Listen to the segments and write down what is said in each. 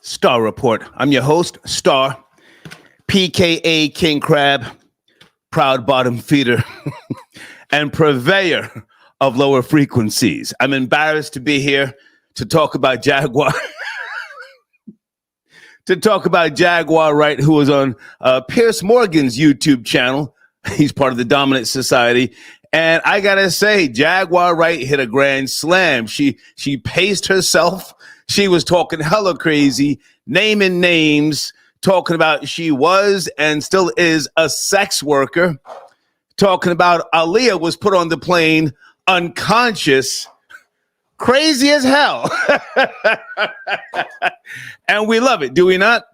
Star Report. I'm your host, Star, PKA King Crab, proud bottom feeder, and purveyor of lower frequencies. I'm embarrassed to be here to talk about Jaguar. To talk about Jaguar Wright, who was on Piers Morgan's YouTube channel. He's part of the Dominant Society. And I gotta say, Jaguar Wright hit a grand slam. She paced herself. She was talking hella crazy, naming names, talking about she was and still is a sex worker, talking about Aaliyah was put on the plane unconscious, crazy as hell. And we love it, do we not?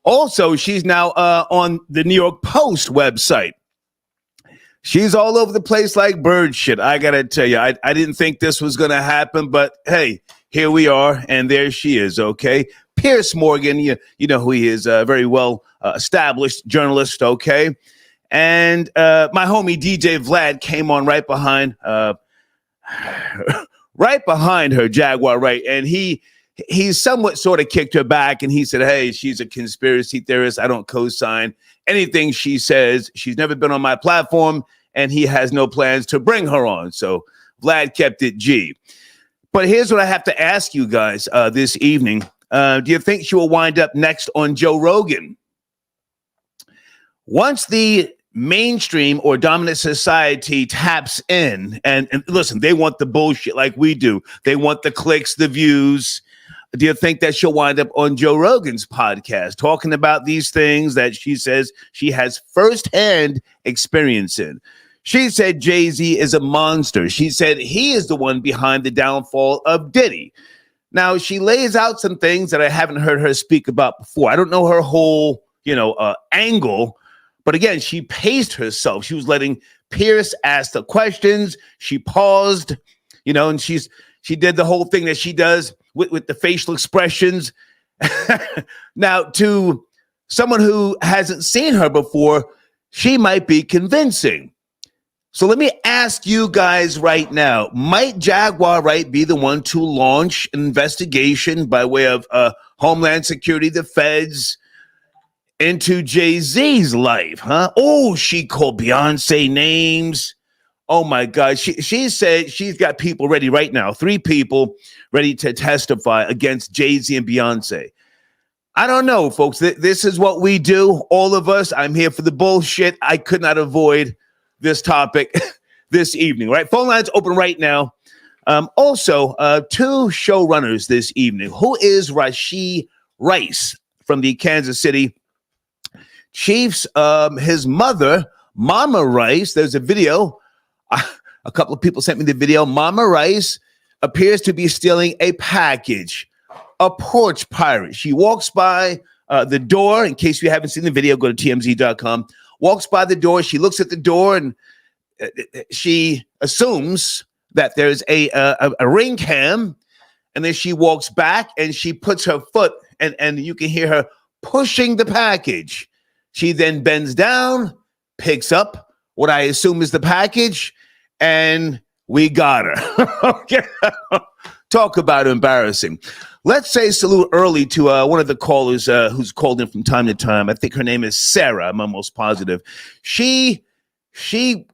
Also, she's now on the New York Post website. She's all over the place like bird shit. I got to tell you, I didn't think this was going to happen, but hey, here we are, and there she is, okay? Piers Morgan, you know who he is, a very well established journalist, okay? And my homie DJ Vlad came on right behind her, Jaguar Wright, and he somewhat sort of kicked her back, and he said, hey, she's a conspiracy theorist. I don't co-sign anything she says. She's never been on my platform, and he has no plans to bring her on. So Vlad kept it G. But here's what I have to ask you guys this evening. Do you think she will wind up next on Joe Rogan? Once the mainstream or dominant society taps in, and listen, they want the bullshit like we do. They want the clicks, the views. Do you think that she'll wind up on Joe Rogan's podcast talking about these things that she says she has firsthand experience in? She said Jay-Z is a monster. She said he is the one behind the downfall of Diddy. Now, she lays out some things that I haven't heard her speak about before. I don't know her whole, angle, but again, she paced herself. She was letting Piers ask the questions. She paused, and she did the whole thing that she does with the facial expressions. Now, to someone who hasn't seen her before, she might be convincing. So let me ask you guys right now, might Jaguar Wright be the one to launch an investigation by way of Homeland Security, the feds, into Jay-Z's life, huh? Oh, she called Beyonce names. Oh, my God. She said she's got people ready right now, 3 people ready to testify against Jay-Z and Beyonce. I don't know, folks. This is what we do, all of us. I'm here for the bullshit. I could not avoid this topic this evening, right? Phone lines open right now. Also, 2 showrunners this evening. Who is Rashee Rice from the Kansas City Chiefs? His mother, Mama Rice, there's a video. A couple of people sent me the video. Mama Rice appears to be stealing a package, a porch pirate. She walks by the door. In case you haven't seen the video, go to tmz.com. Walks by the door. She looks at the door and she assumes that there's a ring cam. And then she walks back and she puts her foot and you can hear her pushing the package. She then bends down, picks up what I assume is the package, and we got her. Okay. Talk about embarrassing. Let's say salute early to one of the callers who's called in from time to time. I think her name is Sarah. I'm almost positive. She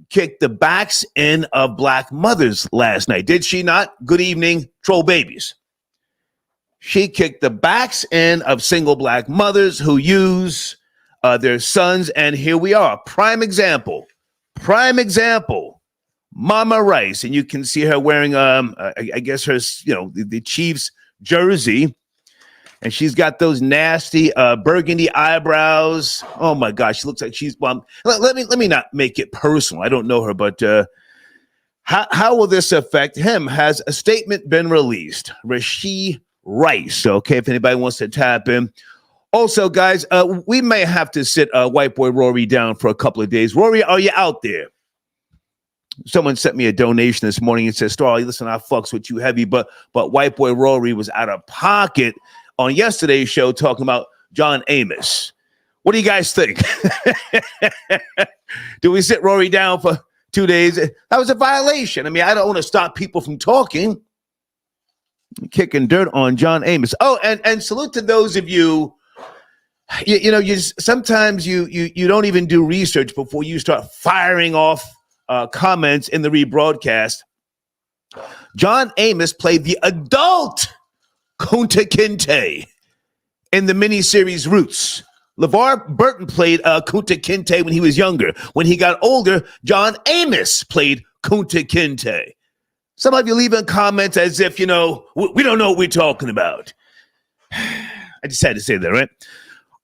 kicked the backs in of black mothers last night. Did she not? Good evening, troll babies. She kicked the backs in of single black mothers who use their sons. And here we are. Prime example. Mama Rice. And you can see her wearing, I guess her, the Chiefs jersey, and she's got those nasty burgundy eyebrows. Oh my gosh, she looks like she's let me not make it personal. I don't know her, but how will this affect him? Has a statement been released? Rashee Rice. Okay, if anybody wants to tap in. Also, guys, we may have to sit white boy Rory down for a couple of days. Rory, are you out there? Someone sent me a donation this morning and said, Star, listen, I fucks with you heavy, but white boy Rory was out of pocket on yesterday's show talking about John Amos. What do you guys think? Do we sit Rory down for 2 days? That was a violation. I mean, I don't want to stop people from talking. Kicking dirt on John Amos. Oh, and salute to those of you. You know, sometimes you don't even do research before you start firing off comments in the rebroadcast. John Amos played the adult Kunta Kinte in the miniseries Roots. LeVar Burton played Kunta Kinte when he was younger. When he got older, John Amos played Kunta Kinte. Some of you leaving comments as if, you know, we don't know what we're talking about. I just had to say that, right?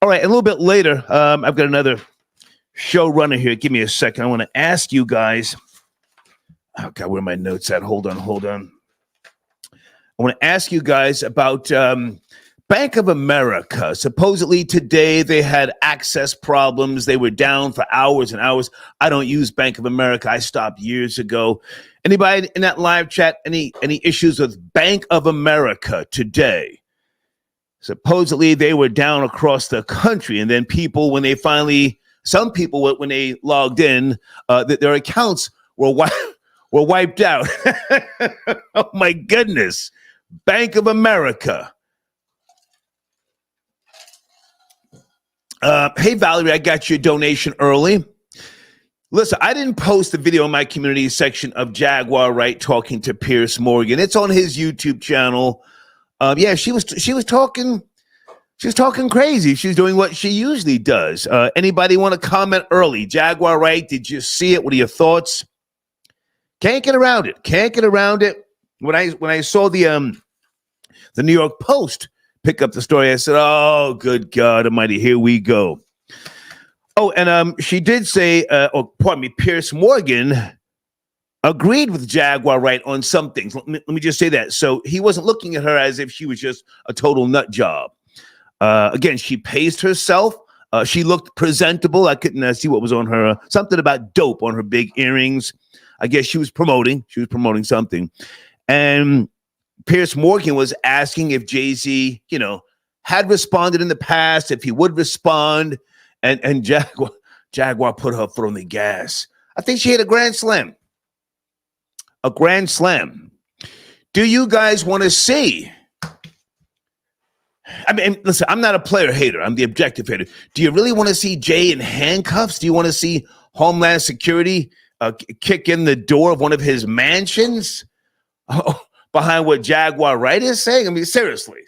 All right, a little bit later, I've got another showrunner here. Give me a second. I want to ask you guys. Oh, God, where are my notes at? Hold on. I want to ask you guys about Bank of America. Supposedly today they had access problems. They were down for hours and hours. I don't use Bank of America. I stopped years ago. Anybody in that live chat, any issues with Bank of America today? Supposedly they were down across the country, and then people, when they some people, when they logged in, their accounts were wiped out. Oh my goodness. Bank of America. Hey, Valerie, I got your donation early. Listen, I didn't post the video in my community section of Jaguar Wright talking to Piers Morgan. It's on his YouTube channel. Yeah, she was talking. She was talking crazy. She was doing what she usually does. Anybody want to comment early? Jaguar Wright, did you see it? What are your thoughts? Can't get around it. When I saw the New York Post pick up the story, I said, "Oh, good God Almighty, here we go." Oh, and she did say, Piers Morgan agreed with Jaguar Wright on some things. Let me just say that. So he wasn't looking at her as if she was just a total nut job. Again, she paced herself. She looked presentable. I couldn't see what was on her. Something about dope on her big earrings. I guess she was promoting something. And Piers Morgan was asking if Jay-Z, had responded in the past, if he would respond. And Jaguar put her foot on the gas. I think she hit a grand slam. Do you guys want to see? I mean, listen, I'm not a player hater. I'm the objective hater. Do you really want to see Jay in handcuffs? Do you want to see Homeland Security kick in the door of one of his mansions behind what Jaguar Wright is saying? I mean, seriously,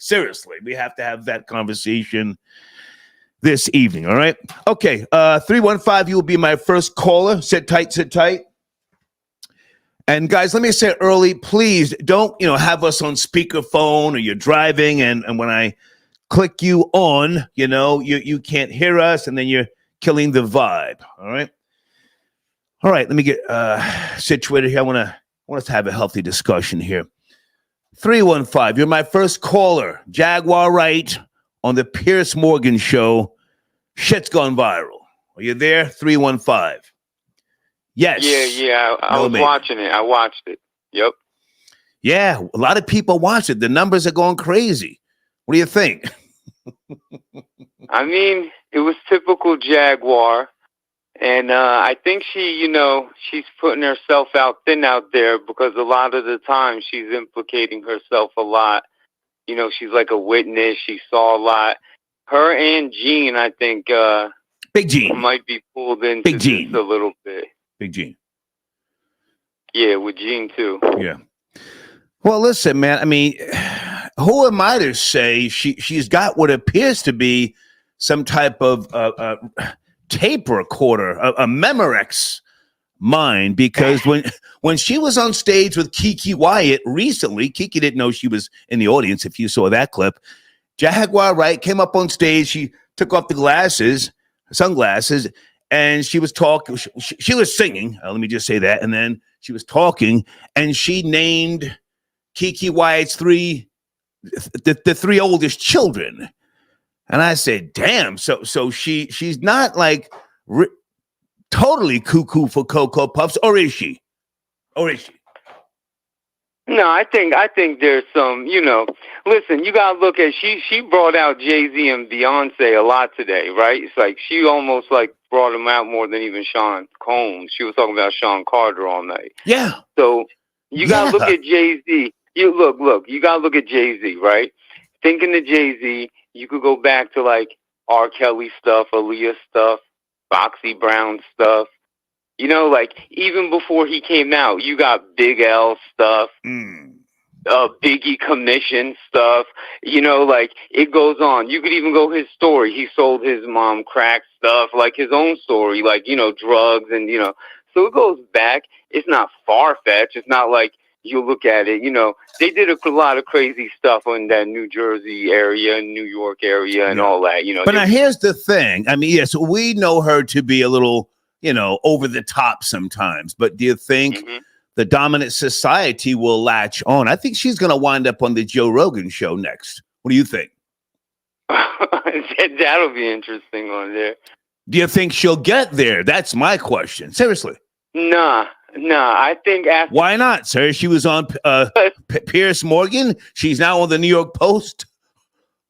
we have to have that conversation this evening, all right? Okay, 315, you will be my first caller. Sit tight. And guys, let me say early, please don't, have us on speakerphone or you're driving and when I click you on, you can't hear us and then you're killing the vibe, all right? All right, let me get situated here. I want us to have a healthy discussion here. 315, you're my first caller. Jaguar Wright on the Piers Morgan Show. Shit's gone viral. Are you there? 315. Yes. Yeah. I was watching it. I watched it. Yep. Yeah, a lot of people watched it. The numbers are going crazy. What do you think? I mean, it was typical Jaguar. And I think she's putting herself out thin out there because a lot of the time she's implicating herself a lot. She's like a witness. She saw a lot. Her and Gene, I think, Big Gene might be pulled into this a little bit. Big Gene. Yeah, with Gene too. Yeah. Well, listen, man. I mean, who am I to say she's got what appears to be some type of tape recorder, a Memorex mind? Because when she was on stage with Keke Wyatt recently, Keke didn't know she was in the audience. If you saw that clip. Jaguar Wright came up on stage. She took off the sunglasses, and she was talking. She was singing. Let me just say that. And then she was talking, and she named Keke Wyatt's the three oldest children. And I said, "Damn!" So she's not like totally cuckoo for Cocoa Puffs, or is she? No, I think there's some, listen, you got to look at, she brought out Jay-Z and Beyonce a lot today, right? It's like she almost like brought him out more than even Sean Combs. She was talking about Sean Carter all night. Yeah. So you got to look at Jay-Z. you look. You gotta look at Jay-Z, right? Thinking of Jay-Z, you could go back to like R. Kelly stuff, Aaliyah stuff, Foxy Brown stuff. You know, like even before he came out, you got Big L stuff. Biggie commission stuff, you know, like it goes on. You could even go his story. He sold his mom crack stuff, like his own story, like, you know, drugs and, you know, so it goes back. It's not far-fetched. It's not like you look at it, you know, they did a lot of crazy stuff in that New Jersey area and New York area and all that, you know. But now here's the thing. I mean, yes, we know her to be a little, you know, over the top sometimes, but do you think the dominant society will latch on? I think she's going to wind up on the Joe Rogan show next. What do you think? That'll be interesting on there. Do you think she'll get there? That's my question. Seriously. Nah. I think after. Why not, sir? She was on Piers Morgan. She's now on the New York Post.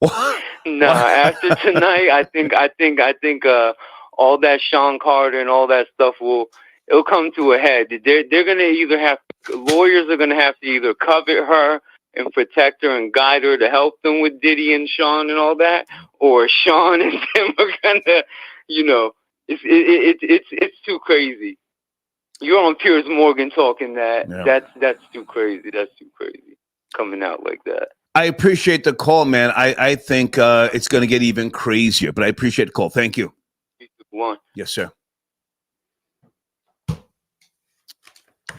No, after tonight, I think all that Sean Carter and all that stuff it'll come to a head. They're gonna either lawyers are gonna have to either covet her and protect her and guide her to help them with Diddy and Sean and all that, or Sean and them are gonna, you know, it's too crazy. You're on Piers Morgan talking that. Yeah. That's too crazy. That's too crazy coming out like that. I appreciate the call, man. I think it's going to get even crazier, but I appreciate the call. Thank you. Yes, sir.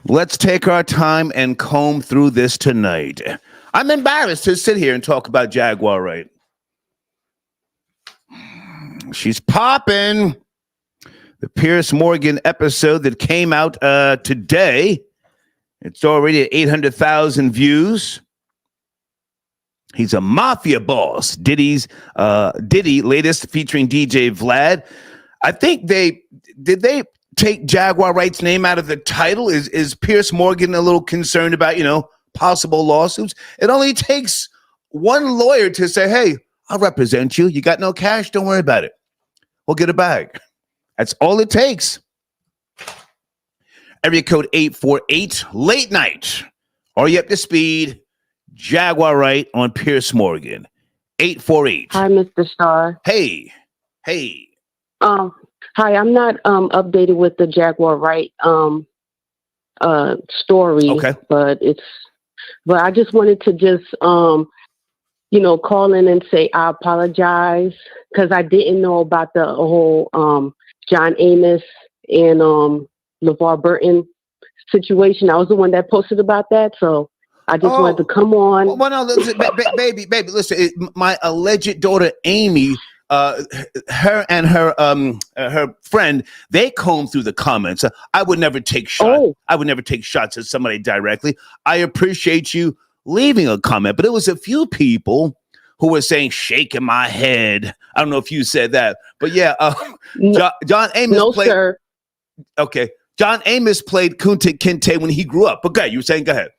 Let's take our time and comb through this tonight. I'm embarrassed to sit here and talk about Jaguar Wright. She's popping. The Piers Morgan episode that came out today. It's already at 800,000 views. He's a mafia boss. Diddy latest featuring DJ Vlad. I think they take Jaguar Wright's name out of the title. Is Piers Morgan a little concerned about, you know, possible lawsuits? It only takes one lawyer to say, hey, I'll represent you. You got no cash? Don't worry about it. We'll get a bag. That's all it takes. Area code 848, late night. Are you up to speed? Jaguar Wright on Piers Morgan. 848. Hi, Mr. Starr. Hey. Hi, I'm not updated with the Jaguar Wright story. Okay. But I just wanted to just you know, call in and say I apologize because I didn't know about the whole John Amos and LeVar Burton situation. I was the one that posted about that, so I just wanted to come on. Well, no, listen, baby, listen. My alleged daughter Amy, her and her friend, they comb through the comments. I would never take shots. I would never take shots at somebody directly. I appreciate you leaving a comment, but it was a few people who were saying shaking my head. I don't know if you said that, but yeah, John Amos played. Sir. Okay, John Amos played Kunta Kinte when he grew up. But you were saying, go ahead.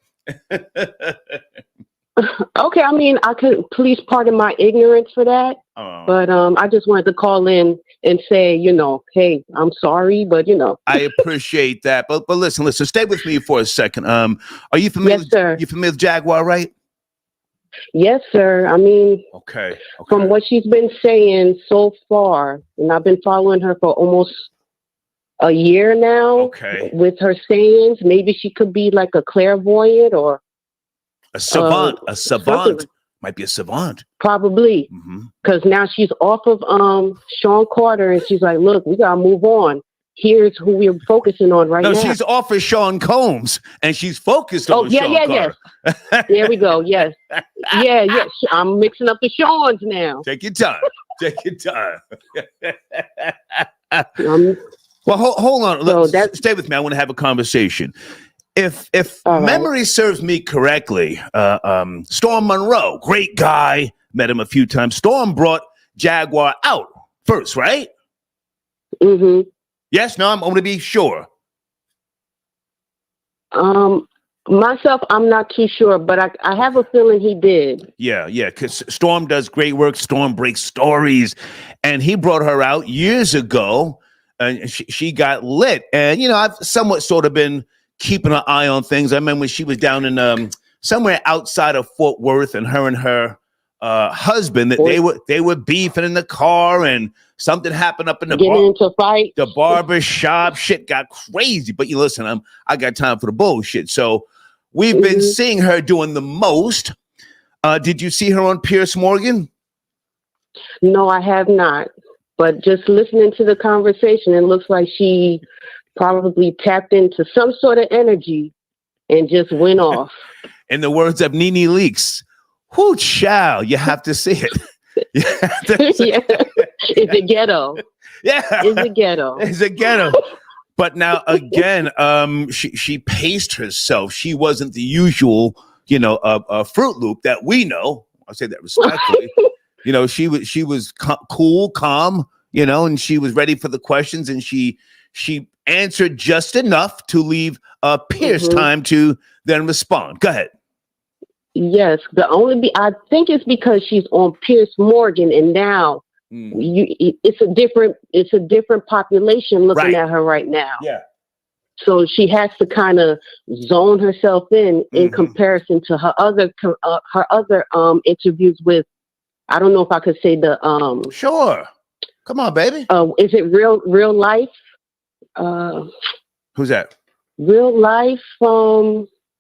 Okay, I mean, I could please pardon my ignorance for that, but I just wanted to call in and say, you know, hey, I'm sorry, but you know, I appreciate that. But listen, stay with me for a second. Are you familiar? Yes, sir. You familiar with Jaguar Wright? Yes, sir. I mean, okay. From what she's been saying so far, and I've been following her for almost a year now. Okay. With her sayings, maybe she could be like a clairvoyant or a savant. A savant might be a savant. Probably, because now she's off of Sean Carter, and she's like, "Look, we gotta move on. Here's who we're focusing on right now." No, she's off of Sean Combs, and she's focused on Sean Carter. Yes. There we go. Yes. Yeah. I'm mixing up the Seans now. Take your time. Well, hold on. Stay with me. I want to have a conversation. If memory serves me correctly, Storm Monroe, great guy, met him a few times. Storm brought Jaguar out first, right? Mm-hmm. Yes, no, I'm going to be sure. Myself, I'm not too sure, but I have a feeling he did. Yeah, because Storm does great work. Storm breaks stories, and he brought her out years ago, and she got lit. And, you know, I've somewhat sort of been keeping an eye on things. I remember when she was down in somewhere outside of Fort Worth, and her husband, that they were beefing in the car, and something happened up in the getting into a fight. The barber shop. Shit got crazy. But you listen, I got time for the bullshit. So we've been seeing her doing the most. Did you see her on Piers Morgan? No, I have not. But just listening to the conversation, it looks like she probably tapped into some sort of energy and just went off. In the words of Nene Leakes, whoo, child, you have to see it. Yeah. It's a ghetto. Yeah. It's a ghetto. It's a ghetto. But now, again, she paced herself. She wasn't the usual, Fruit Loop that we know. I say that respectfully. She was cool, calm, and she was ready for the questions, and she answered just enough to leave Piers time to then respond. Go ahead. Yes, I think it's because she's on Piers Morgan, and now it's a different population looking at her right now. Yeah. So she has to kind of zone herself in comparison to her other interviews with. I don't know if I could say the Sure. Come on, baby. Is it real life? Who's that? Real life.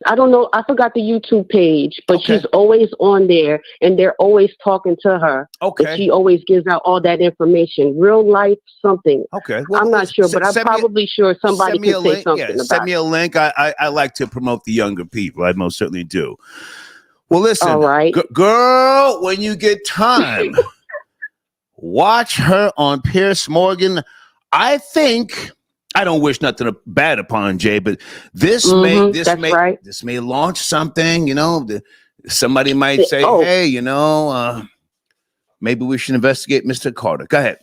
I don't know. I forgot the YouTube page, but she's always on there, and they're always talking to her. Okay. And she always gives out all that information. Real life something. Okay. Well, I'm not sure, but I'm probably sure somebody can say something about it. Send me a link. I like to promote the younger people. I most certainly do. Well, listen, all right. Girl, when you get time, watch her on Piers Morgan. I think, I don't wish nothing bad upon Jay, but this may launch something. Somebody might say, hey, maybe we should investigate Mr. Carter. Go ahead.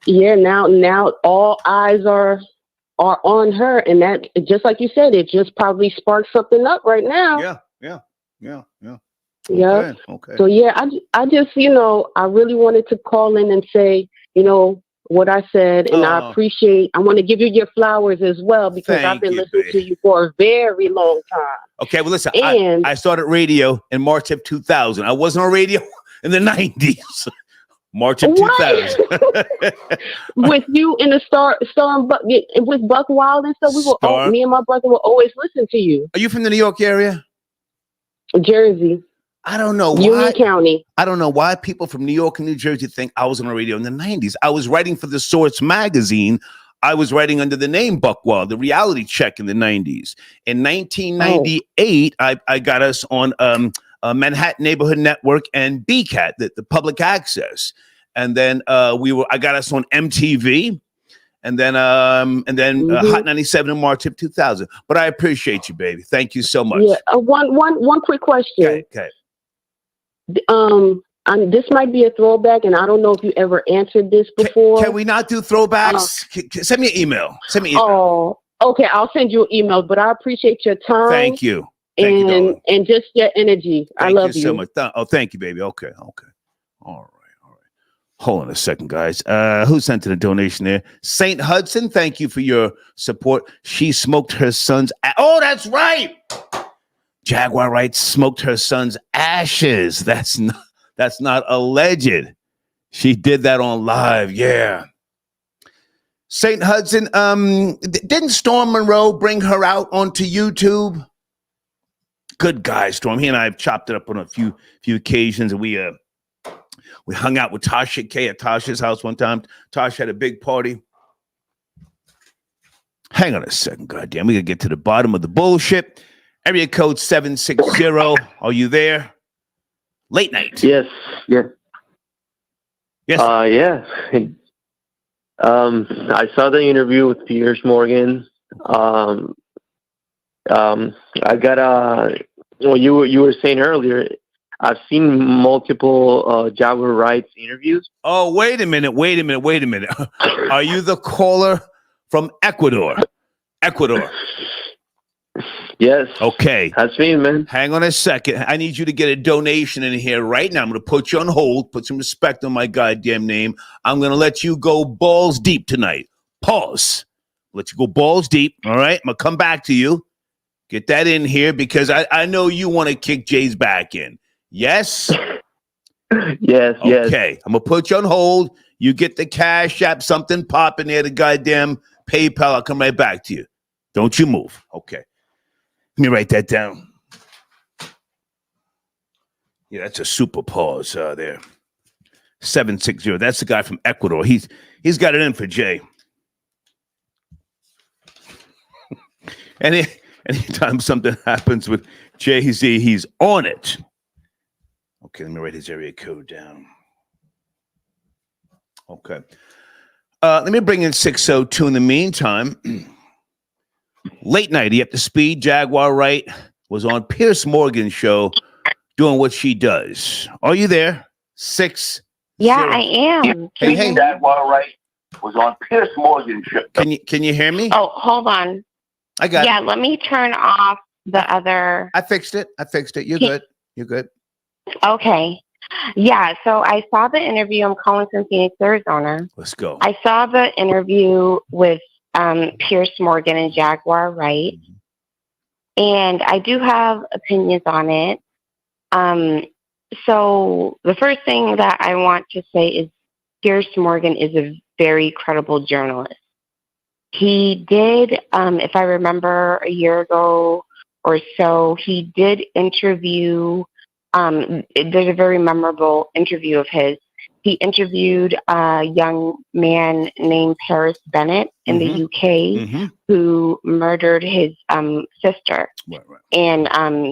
Yeah, now all eyes are on her, and that, just like you said, it just probably sparked something up right now. Yeah. Okay. So yeah, I just I really wanted to call in and say what I said, and I want to give you your flowers as well, because I've been listening to you for a very long time. Okay, well listen, I started radio in March of 2000. I wasn't on radio in the 90s. March of 2000. With you in the star with Buc Wild and stuff, me and my brother will always listen to you. Are you from the New York area? Jersey. I don't know why. Union County. I don't know why people from New York and New Jersey think I was on the radio in the 90s. I was writing for the Source magazine. I was writing under the name Buc Wild, the reality check in the 90s. In 1998, I got us on Manhattan Neighborhood Network and BCAT, the public access. And then I got us on MTV. And then Hot 97 in March of 2000. But I appreciate you, baby. Thank you so much. Yeah. One quick question. Okay. This might be a throwback, and I don't know if you ever answered this before. Can we not do throwbacks? Send me an email. Oh, okay. I'll send you an email, but I appreciate your time. Thank you. And just your energy. I love you so much. Thank you, baby. Okay. All right. Hold on a second, guys. Who sent in a donation there? St. Hudson, thank you for your support. She smoked her son's... Oh, that's right! Jaguar Wright smoked her son's ashes. That's not alleged. She did that on live, yeah. St. Hudson, didn't Storm Monroe bring her out onto YouTube? Good guy, Storm. He and I have chopped it up on a few occasions, and we hung out with Tasha K at Tasha's house one time. Tasha had a big party. Hang on a second, goddamn. We gotta get to the bottom of the bullshit. Area code 760. Are you there? Late night. Yes. Yes. Yeah. I saw the interview with Piers Morgan. I got you were saying earlier, I've seen multiple Jaguar Wright's interviews. Oh, wait a minute. Are you the caller from Ecuador? Yes. Okay. That's me, man. Hang on a second. I need you to get a donation in here right now. I'm going to put you on hold, put some respect on my goddamn name. I'm going to let you go balls deep tonight. Pause. Let you go balls deep. All right. I'm going to come back to you. Get that in here because I know you want to kick Jay's back in. Yes? Yes. Okay. I'm going to put you on hold. You get the Cash App, something popping there, the goddamn PayPal. I'll come right back to you. Don't you move. Okay. Let me write that down. Yeah, that's a super pause there. 760. That's the guy from Ecuador. He's got it in for Jay. Anytime something happens with JAY-Z, he's on it. Okay, let me write his area code down. Okay. Let me bring in 602 in the meantime. Late night, you up to speed? Jaguar Wright was on Piers Morgan's show doing what she does. Are you there? 6. Yeah, I am. Hey. Jaguar Wright was on Piers Morgan's show. Can you hear me? Oh, hold on. I got Yeah, it. let me turn off the other. I fixed it. You're good. You're good. Okay. Yeah, so I saw the interview. I'm calling from Phoenix, Arizona. Let's go. I saw the interview with Piers Morgan and Jaguar Wright, and I do have opinions on it. So the first thing that I want to say is Piers Morgan is a very credible journalist. He did, if I remember a year ago or so, he did interview, there's a very memorable interview of his. He interviewed a young man named Paris Bennett in the UK who murdered his sister. Right. And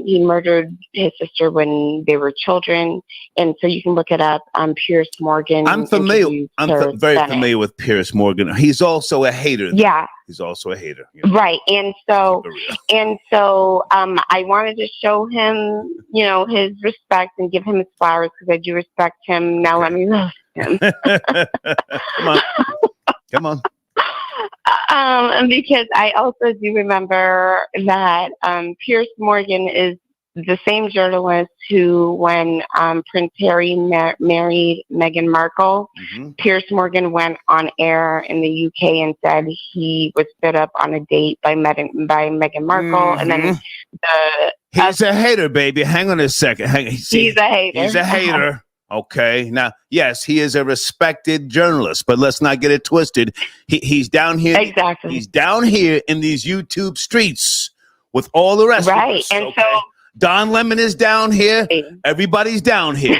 he murdered his sister when they were children. And so you can look it up. Piers Morgan. I'm familiar. I'm very familiar with Piers Morgan. He's also a hater. Yeah. He's also a hater. Right. And so I wanted to show him, his respect and give him his flowers because I do respect him. Now let me roast him. Come on. Because I also do remember that Piers Morgan is the same journalist who, when Prince Harry married Meghan Markle, Piers Morgan went on air in the UK and said he was stood up on a date by Meghan Markle, and then he's a hater, baby. Hang on a second. He's a hater. He's a hater. Okay. Now, yes, he is a respected journalist, but let's not get it twisted. He's down here. Exactly. He's down here in these YouTube streets with all the rest of us. Right. And so Don Lemon is down here. Everybody's down here.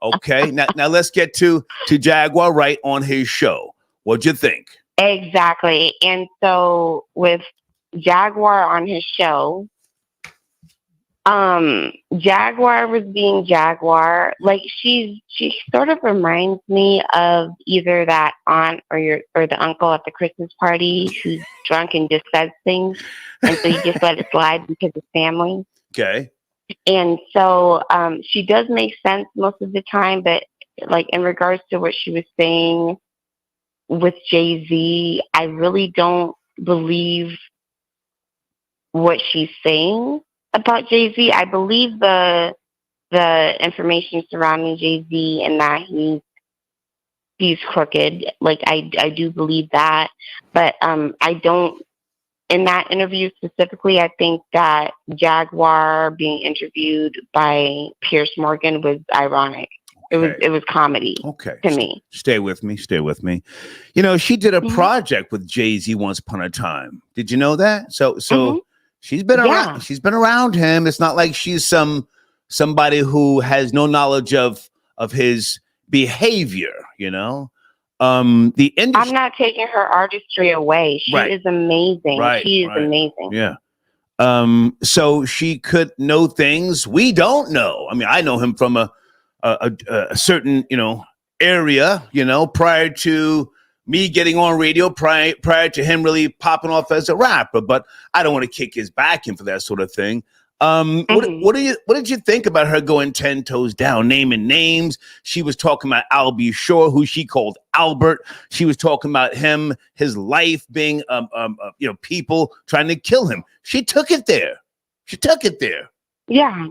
Okay. Now let's get to Jaguar Wright on his show. What'd you think? Exactly. And so with Jaguar on his show, Jaguar was being Jaguar. Like she sort of reminds me of either that aunt or the uncle at the Christmas party who's drunk and just says things, and so you just let it slide because it's family. Okay. And so she does make sense most of the time, but like in regards to what she was saying with Jay-Z, I really don't believe what she's saying about Jay-Z. I believe the information surrounding Jay-Z and that he's crooked. Like I do believe that, but I don't. In that interview specifically, I think that Jaguar being interviewed by Piers Morgan was ironic. Okay. It was comedy. Okay. To me. Stay with me. She did a project with Jay-Z once upon a time. Did you know that? So she's been around. She's been around him. It's not like she's somebody who has no knowledge of his behavior. The industry. I'm not taking her artistry away. She is amazing. She is amazing. Yeah. So she could know things we don't know. I mean, I know him from a certain, area, prior to me getting on radio, prior to him really popping off as a rapper, but I don't want to kick his back in for that sort of thing. What did you think about her going 10 toes down, naming names? She was talking about Albie Shore, who she called Albert. She was talking about him, his life being, people trying to kill him. She took it there. Yeah.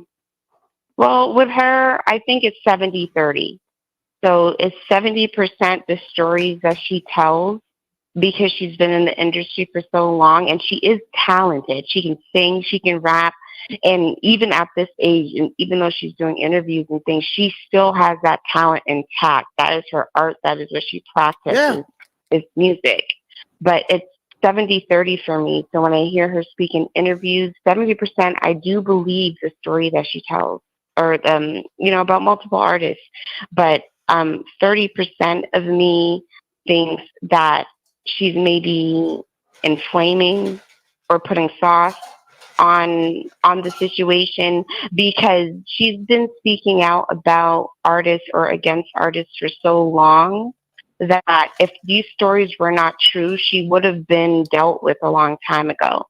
Well, with her, I think it's 70-30. So it's 70% the stories that she tells, because she's been in the industry for so long, and she is talented. She can sing, she can rap, and even at this age, and even though she's doing interviews and things, she still has that talent intact. That is her art. That is what she practices, is music. But it's 70-30 for me. So when I hear her speak in interviews, 70% I do believe the story that she tells, or about multiple artists. But 30% of me thinks that she's maybe inflaming or putting sauce on the situation, because she's been speaking out about artists or against artists for so long that if these stories were not true, she would have been dealt with a long time ago.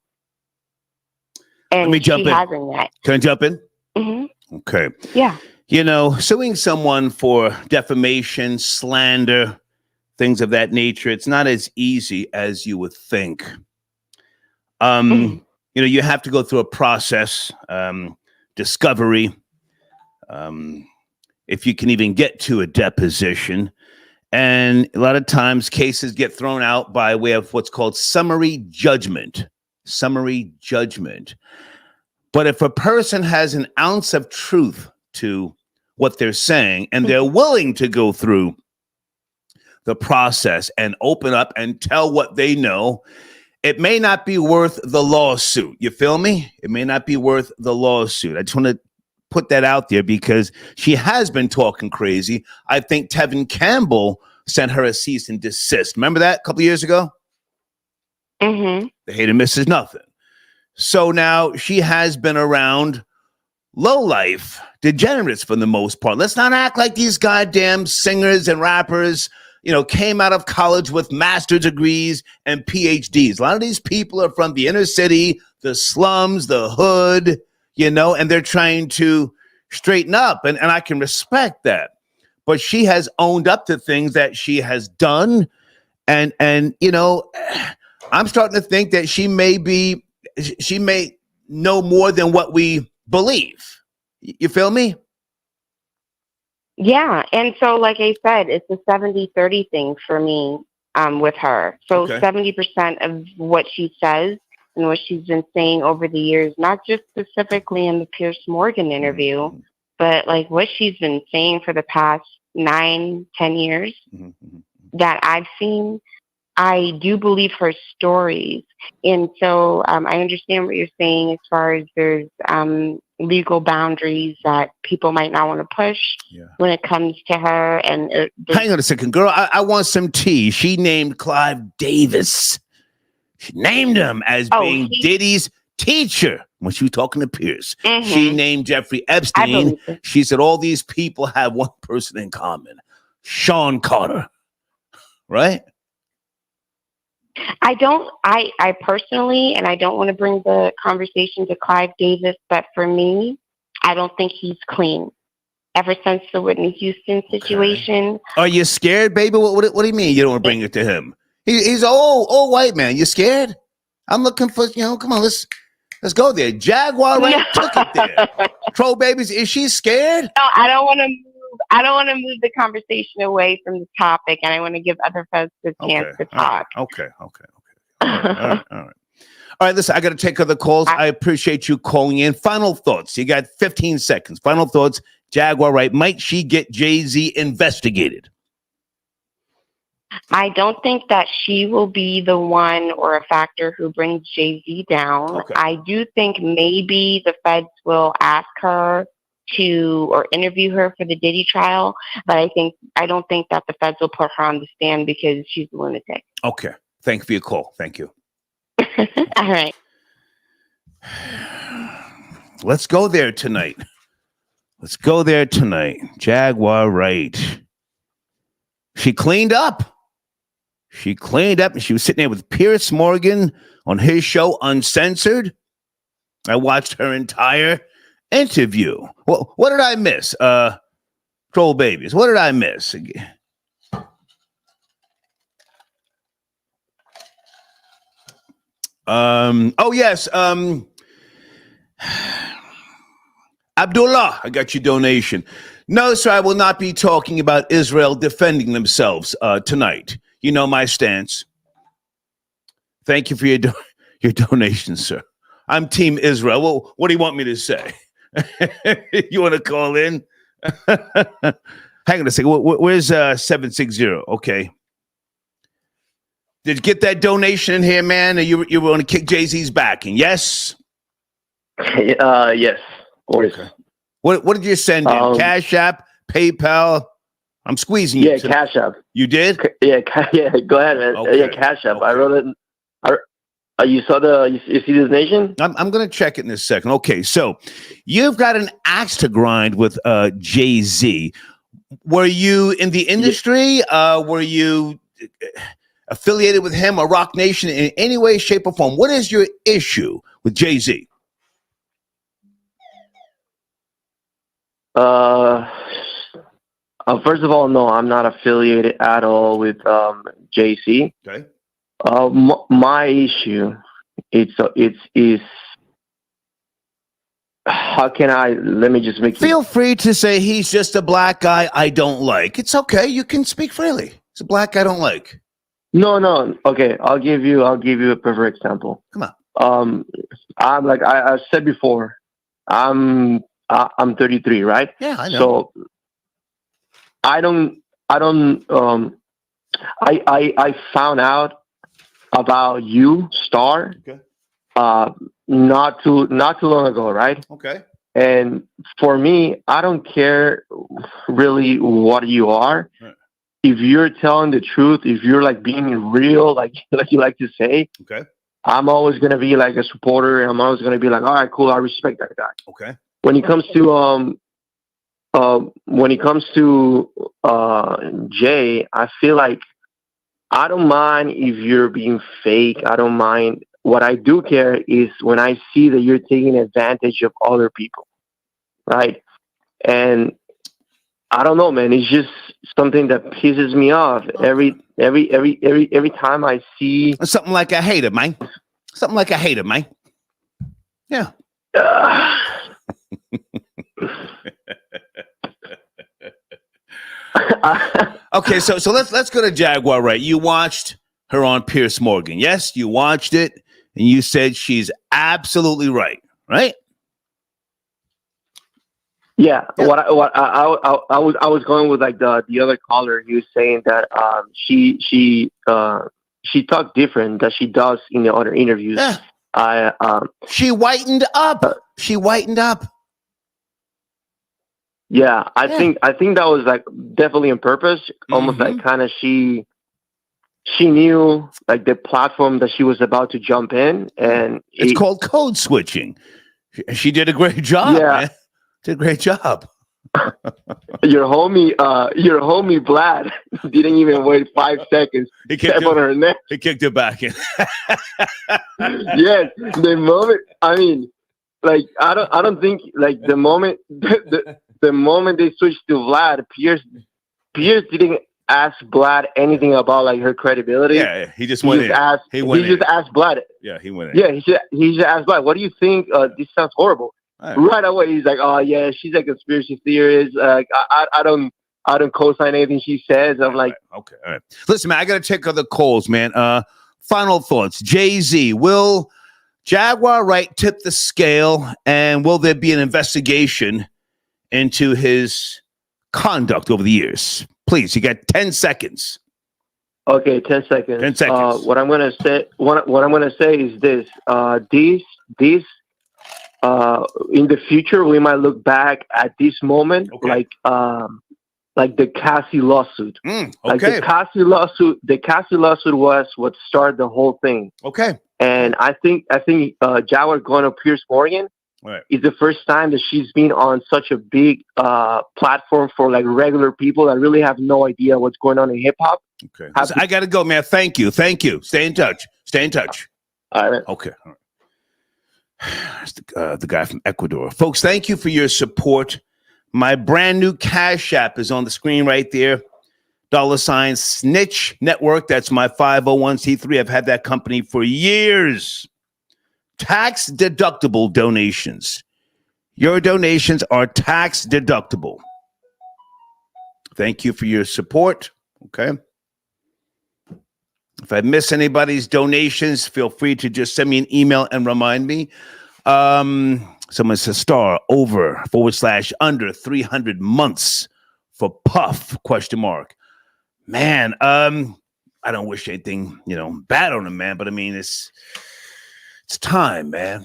And let me jump she in. hasn't yet. Can I jump in? Mm-hmm. Okay. Yeah. Suing someone for defamation, slander, things of that nature, it's not as easy as you would think. You have to go through a process, discovery, if you can even get to a deposition. And a lot of times cases get thrown out by way of what's called summary judgment. Summary judgment. But if a person has an ounce of truth to what they're saying, and they're willing to go through the process and open up and tell what they know, it may not be worth the lawsuit. You feel me? It may not be worth the lawsuit. I just want to put that out there because she has been talking crazy. I think Tevin Campbell sent her a cease and desist. Remember that a couple of years ago? Mm-hmm. The hate and miss is nothing. So now she has been around lowlife degenerates for the most part. Let's not act like these goddamn singers and rappers, came out of college with master's degrees and PhDs. A lot of these people are from the inner city, the slums, the hood, and they're trying to straighten up. And I can respect that. But she has owned up to things that she has done. And I'm starting to think that she may know more than what we believe. You feel me? Yeah. And so, like I said, it's a 70-30 thing for me with her. So 70% of what she says and what she's been saying over the years, not just specifically in the Piers Morgan interview, but like what she's been saying for the past 9-10 years that I've seen, I do believe her stories. And so I understand what you're saying as far as there's legal boundaries that people might not want to push when it comes to her. And hang on a second, girl. I want some tea. She named Clive Davis. She named him as being Diddy's teacher when she was talking to Piers. She named Jeffrey Epstein. She said all these people have one person in common, Sean Carter. Right? I personally, and I don't want to bring the conversation to Clive Davis, but for me, I don't think he's clean. Ever since the Whitney Houston situation. Are you scared, baby? What do you mean you don't want to bring it to him? He's an old white man. You scared? I'm looking for, come on, let's go there. Jaguar Wright took it there. Troll babies, is she scared? No, I don't want to move the conversation away from the topic, and I want to give other folks the chance to talk. Okay. All right, listen, I got to take other calls. I appreciate you calling in. Final thoughts. You got 15 seconds. Final thoughts. Jaguar Wright, might she get Jay-Z investigated? I don't think that she will be the one or a factor who brings Jay-Z down. I do think maybe the feds will ask her to or interview her for the Diddy trial, but I don't think that the feds will put her on the stand because she's a lunatic. Okay. Thank you for your call. Thank you. All right. Let's go there tonight. Jaguar Wright. She cleaned up. And she was sitting there with Piers Morgan on his show, Uncensored. I watched her entire interview. Well, what did I miss? Troll babies. What did I miss? Oh yes. Abdullah, I got your donation. No, sir, I will not be talking about Israel defending themselves tonight. You know my stance. Thank you for your donation, sir. I'm Team Israel. Well, what do you want me to say? You want to call in? Hang on a second. Where's 760? Okay. Did you get that donation in here, man? Or you want to kick Jay-Z's back? And yes? Yes. Of course. Okay. What did you send in? Cash App, PayPal? I'm squeezing you. Yeah, Cash App. You did? Yeah, go ahead, man. Okay. Yeah, Cash App. Okay. I wrote it. You saw you see this nation? I'm going to check it in a second. Okay, so you've got an axe to grind with Jay-Z. Were you in the industry? Were you affiliated with him or Rock Nation in any way, shape, or form? What is your issue with Jay-Z? First of all, no, I'm not affiliated at all with JC. Okay. My issue, is how can let me just make Feel free to say he's just a black guy I don't like. It's okay. You can speak freely. It's a black guy I don't like. No. Okay, I'll give you a perfect example. Come on. I'm like I said before, I'm 33, right? Yeah, I know. So I found out about you, Star, Okay. not too long ago, right? Okay. And for me, I don't care really what you are. Right. If you're telling the truth, if you're like being real, like you like to say, Okay. I'm always gonna be like a supporter, and I'm always gonna be like, all right, cool, I respect that guy. Okay. When it comes to Jay, I feel like I don't mind if you're being fake. I don't mind. What I do care is when I see that you're taking advantage of other people, right? And I don't know, man. It's just something that pisses me off every time I see something like a hater, man. Something like a hater, man. Yeah. Okay, so let's go to Jaguar Wright. You watched her on Piers Morgan. Yes, you watched it, and you said she's absolutely right, right? Yeah. What I was going with like the other caller. He was saying that she talked different that she does in the other interviews. Yeah. She whitened up. She whitened up. Yeah, I think that was like definitely on purpose. Almost like kind of she knew like the platform that she was about to jump in, and it's called code switching. She did a great job. Yeah, man. Did a great job. Your homie Vlad didn't even wait 5 seconds. He kicked on her neck. He kicked it back in. Yes, the moment. I mean, like I don't think like the moment the moment they switched to Vlad, Piers didn't ask Vlad anything about like her credibility. Yeah, he just went in. He just asked Vlad. Yeah, he went in. Yeah, he just asked Vlad, what do you think? This sounds horrible. Right away, he's like, oh yeah, she's a conspiracy theorist. I don't co-sign anything she says. I'm like, okay, all right. Listen, man, I got to check other calls, man. Final thoughts. Jay-Z, will Jaguar Wright tip the scale, and will there be an investigation into his conduct over the years? Please, you got 10 seconds. Okay, 10 seconds. 10 seconds. What I'm gonna say is this. In the future, we might look back at this moment like the Cassie lawsuit. Okay. Like the Cassie lawsuit was what started the whole thing. Okay. And I think Jaguar going to Piers Morgan is the first time that she's been on such a big platform for like regular people that really have no idea what's going on in hip hop. Okay. I got to go, man. Thank you. Stay in touch. All right. Okay. All right. The guy from Ecuador. Folks, thank you for your support. My brand new Cash App is on the screen right there. $ Snitch Network. That's my 501c3. I've had that company for years. Tax deductible donations. Your donations are tax deductible. Thank you for your support. Okay. If I miss anybody's donations, feel free to just send me an email and remind me. Someone says star over / under 300 months for Puff ? Man, I don't wish anything, bad on him, man. But I mean, it's time, man.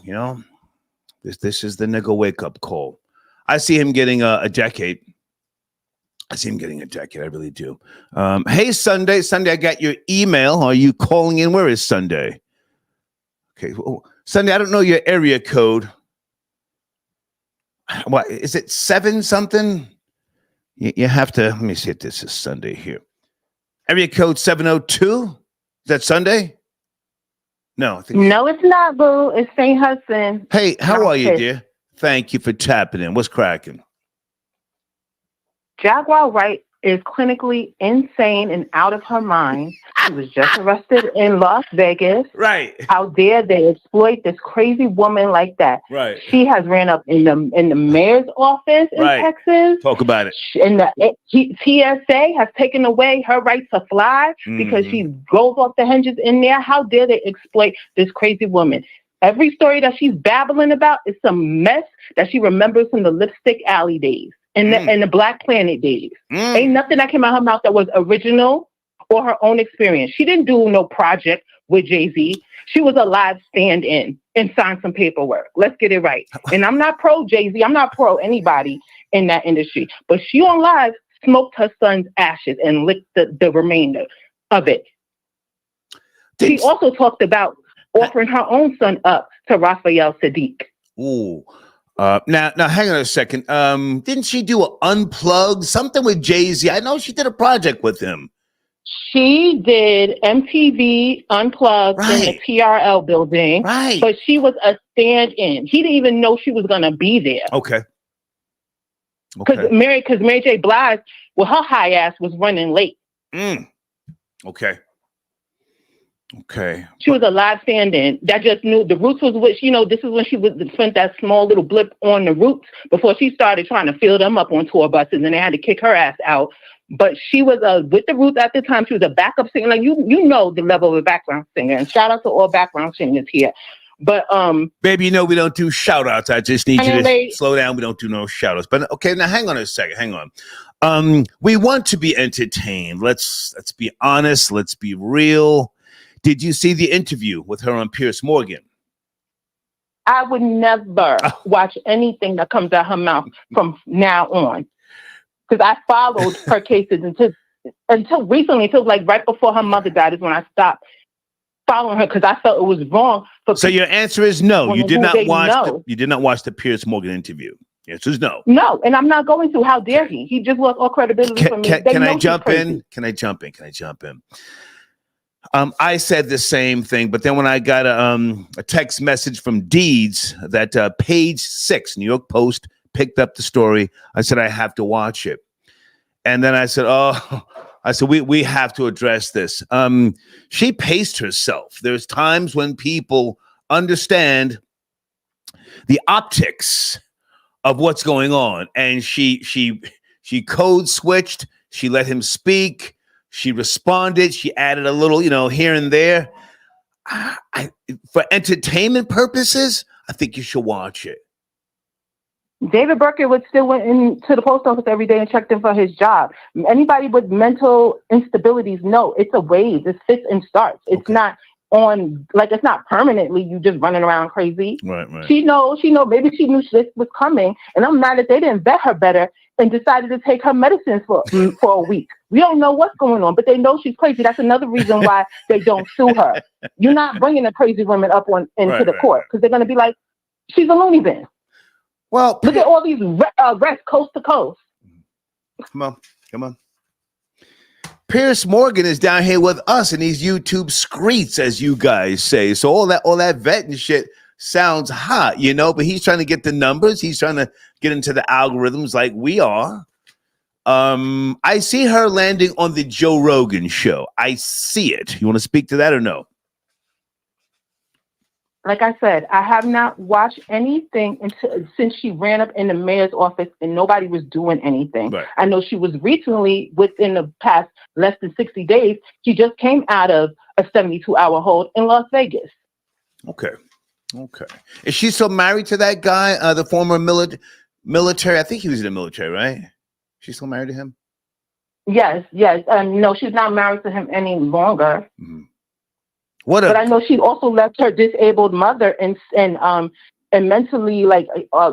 This is the nigga wake up call. I see him getting a decade. I really do. Hey, Sunday, I got your email. Are you calling in? Where is Sunday? Okay, Sunday, I don't know your area code. What is it? 7 something? You have to. Let me see if this is Sunday here. Area code 702. Is that Sunday? No, no, it's not, boo. It's St. Hudson. Hey, how are you, dear? Thank you for tapping in. What's cracking? Jaguar Wright is clinically insane and out of her mind. She was just arrested in Las Vegas. Right. How dare they exploit this crazy woman like that? Right. She has ran up in the mayor's office in Texas. Talk about it. And the TSA has taken away her right to fly because she goes off the hinges in there. How dare they exploit this crazy woman? Every story that she's babbling about is some mess that she remembers from the Lipstick Alley days. And the Black Planet days. Ain't nothing that came out of her mouth that was original or her own experience. She didn't do no project with Jay-Z. She was a live stand-in and signed some paperwork. Let's get it right. And I'm not pro Jay-Z. I'm not pro anybody in that industry. But she on live smoked her son's ashes and licked the remainder of it. She also talked about offering her own son up to Raphael Sadiq. Ooh. Now, hang on a second. Didn't she do an unplugged something with Jay-Z? I know she did a project with him. She did MTV Unplugged in the TRL building, but she was a stand-in. He didn't even know she was going to be there. Okay. Because Mary J. Blige, well, her high ass was running late. Okay. She was a live stand-in that just knew the Roots was which, this is when she spent that small little blip on the Roots before she started trying to fill them up on tour buses and they had to kick her ass out. But she was with the Roots at the time. She was a backup singer. Like, you know the level of a background singer. And shout out to all background singers here. But baby, we don't do shout outs. I just need you to slow down. We don't do no shout outs. But okay, now hang on a second. Hang on. We want to be entertained. Let's be honest. Let's be real. Did you see the interview with her on Piers Morgan? I would never watch anything that comes out her mouth from now on. Because I followed her cases until recently, until like right before her mother died is when I stopped following her because I felt it was wrong. So your answer is no. You did not watch the Piers Morgan interview. The answer is no. No, and I'm not going to. How dare he? He just lost all credibility from me. Can I jump in? Can I jump in? I said the same thing, but then when I got a text message from Deeds that Page 6, New York Post, picked up the story, I said, I have to watch it. And then I said, we have to address this. She paced herself. There's times when people understand the optics of what's going on. And she code switched. She let him speak. She responded. She added a little, here and there. For entertainment purposes, I think you should watch it. David Berkowitz still went into the post office every day and checked in for his job. Anybody with mental instabilities know it's a wave. It fits and starts. It's not it's not permanently you just running around crazy. Right. She knows. Maybe she knew this was coming, and I'm mad that they didn't vet her better and decided to take her medicines for a week. We don't know what's going on, but they know she's crazy. That's another reason why they don't sue her. You're not bringing a crazy woman up into the court because they're going to be like, she's a loony bin. Well, look at all these arrests coast to coast. Come on. Piers Morgan is down here with us in these YouTube screets, as you guys say. So all that vetting shit sounds hot, but he's trying to get the numbers. He's trying to get into the algorithms like we are. I see her landing on the Joe Rogan show. I see it. You want to speak to that or no? Like I said, I have not watched anything since she ran up in the mayor's office and nobody was doing anything. Right. I know she was recently, within the past less than 60 days, she just came out of a 72-hour hold in Las Vegas. Okay. Is she still married to that guy, the former military? I think he was in the military, right? She's still married to him? Yes. No, she's not married to him any longer. Mm-hmm. But I know she also left her disabled mother and mentally, like, I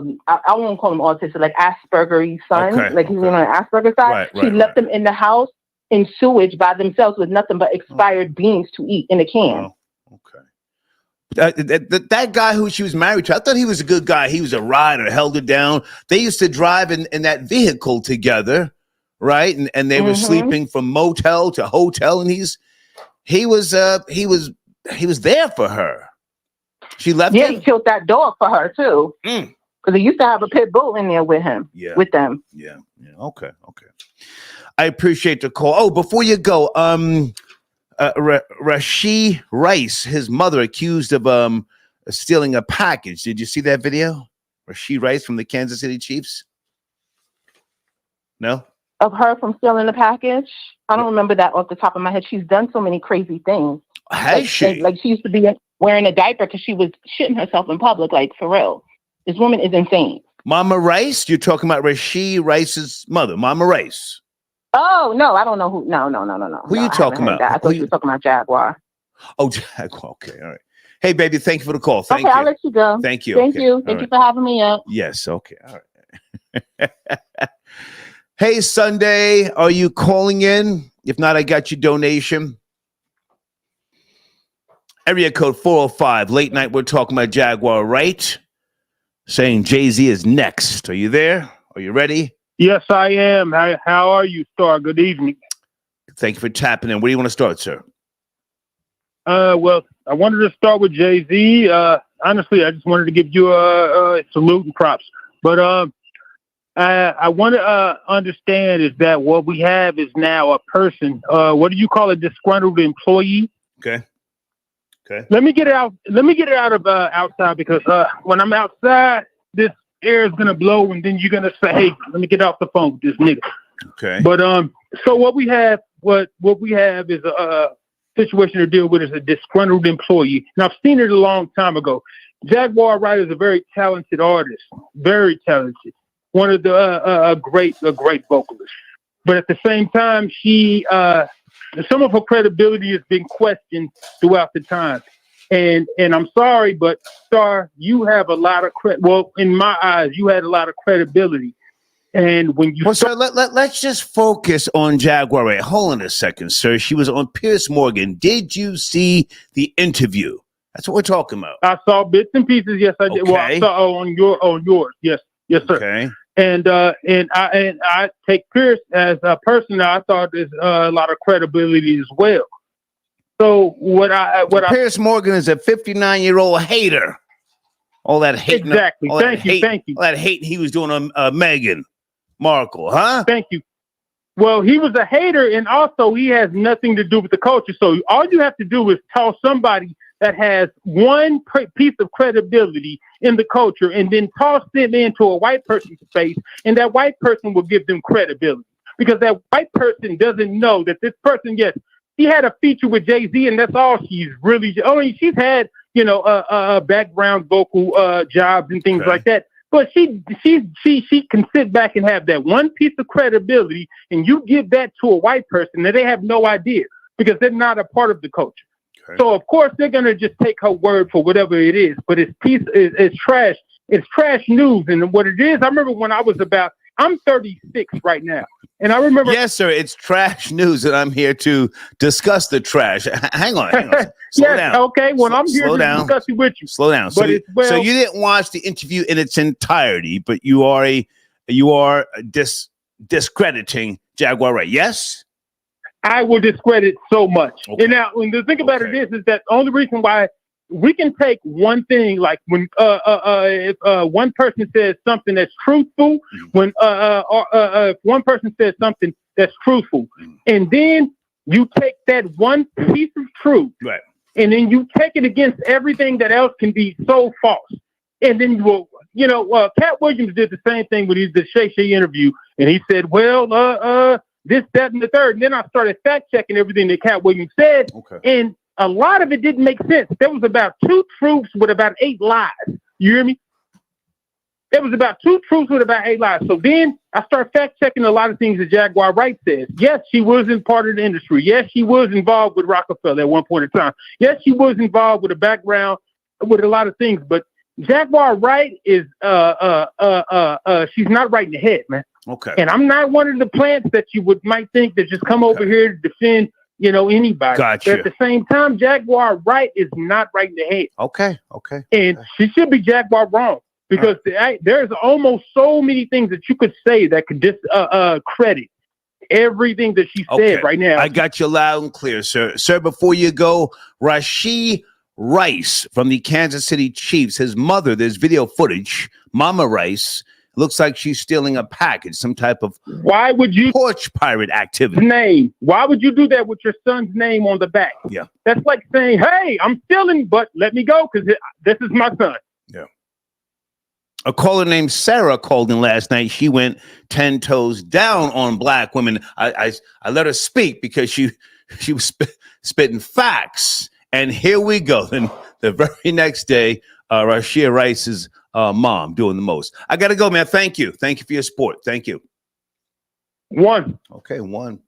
won't call him autistic, like Asperger's son, he's on the Asperger side. She left them in the house in sewage by themselves with nothing but expired beans to eat in a can. Oh, okay. That guy who she was married to, I thought he was a good guy. He was a rider, held her down. They used to drive in that vehicle together, right? And they were sleeping from motel to hotel, and he was there for her. She left him. He killed that dog for her too. Because he used to have a pit bull in there with him. With them. Yeah. Okay. I appreciate the call. Oh, before you go, Rashee Rice, his mother, accused of stealing a package. Did you see that video? Rashee Rice from the Kansas City Chiefs? No? Of her from stealing the package? I don't remember that off the top of my head. She's done so many crazy things. Has she? Like she used to be wearing a diaper because she was shitting herself in public, like for real. This woman is insane. Mama Rice? You're talking about Rashee Rice's mother, Mama Rice. Oh, no, I don't know who. No. Who are you talking about? I thought you were talking about Jaguar. Oh, Jaguar. Okay, all right. Hey, baby, thank you for the call. Thank you. I'll let you go. Thank you. Thank you for having me up. Yes, okay, all right. Hey, Sunday, are you calling in? If not, I got your donation. Area code 405, late night, we're talking about Jaguar Wright, saying Jay-Z is next. Are you there? Are you ready? Yes, I am. How are you, Star? Good evening. Thank you for tapping in. Where do you want to start, sir? Well, I wanted to start with Jay-Z. Honestly, I just wanted to give you a salute and props. But I want to understand is that what we have is now a person. What do you call a disgruntled employee? Okay. Let me get it out. Let me get it out of outside because when I'm outside, this air is gonna blow, and then you're gonna say, "Hey, let me get off the phone with this nigga." Okay. But so what we have is a situation to deal with is a disgruntled employee, and I've seen it a long time ago. Jaguar Wright is a very talented artist, very talented, one of the a great vocalist. But at the same time, some of her credibility has been questioned throughout the time. And I'm sorry, but Star, you have a lot of well, in my eyes, you had a lot of credibility. And when you sir, let's just focus on Jaguar Wright. Hold on a second, sir. She was on Piers Morgan. Did you see the interview? That's what we're talking about. I saw bits and pieces. Yes, I did. Okay. Well, I saw on yours. Yes, sir. Okay. And I take Pierce as a person that I thought is a lot of credibility as well. So Piers Morgan is a 59-year-old hater. All that hate. Exactly. Thank you. All that hate he was doing on Meghan Markle, huh? Thank you. Well, he was a hater, and also he has nothing to do with the culture. So all you have to do is tell somebody that has one piece of credibility in the culture and then toss them into a white person's face, and that white person will give them credibility because that white person doesn't know that this person, yes, she had a feature with Jay-Z, and that's all she's really. I mean, she's had, background vocal jobs and things like that. But she can sit back and have that one piece of credibility, and you give that to a white person, and they have no idea because they're not a part of the culture. Okay. So of course they're gonna just take her word for whatever it is. But it's trash. It's trash news, and what it is. I remember when I'm 36 right now. And I remember. Yes, sir. It's trash news, and I'm here to discuss the trash. Hang on. Slow down. Okay. Well, I'm here to discuss it with you. Slow down. So you didn't watch the interview in its entirety, but you are discrediting Jaguar Wright. Yes. I will discredit so much. Okay. And now, when the thing about it is that the only reason why we can take one thing, like when if one person says something that's truthful, when if one person says something that's truthful, and then you take that one piece of truth, right, and then you take it against everything that else can be so false, and then you will, Cat Williams did the same thing when he did the Shay Shay interview, and he said, well, this, that, and the third, and then I started fact checking everything that Cat Williams said, and a lot of it didn't make sense. There was about 2 truths with about 8 lies. You hear me? There was about 2 truths with about 8 lies. So then I start fact-checking a lot of things that Jaguar Wright says. Yes, she was in part of the industry. Yes, she was involved with Rockefeller at one point in time. Yes, she was involved with a background with a lot of things. But Jaguar Wright is she's not right in the head, man. Okay. And I'm not one of the plants that you might think that just come over here to defend, anybody. Gotcha. But at the same time, Jaguar Wright is not right in the head. Okay. And she should be Jaguar wrong. Because there's almost so many things that you could say that could discredit everything that she said right now. I got you loud and clear, sir. Sir, before you go, Rashee Rice from the Kansas City Chiefs, his mother, there's video footage, Mama Rice, looks like she's stealing a package, some type of porch pirate activity. Why would you do that with your son's name on the back? Yeah. That's like saying, hey, I'm stealing, but let me go because this is my son. Yeah. A caller named Sarah called in last night. She went 10 toes down on black women. I let her speak because she was spitting facts. And here we go. Then the very next day, Rashee Rice's mom doing the most. I got to go, man. Thank you. Thank you for your support. Thank you. 1. Okay, 1.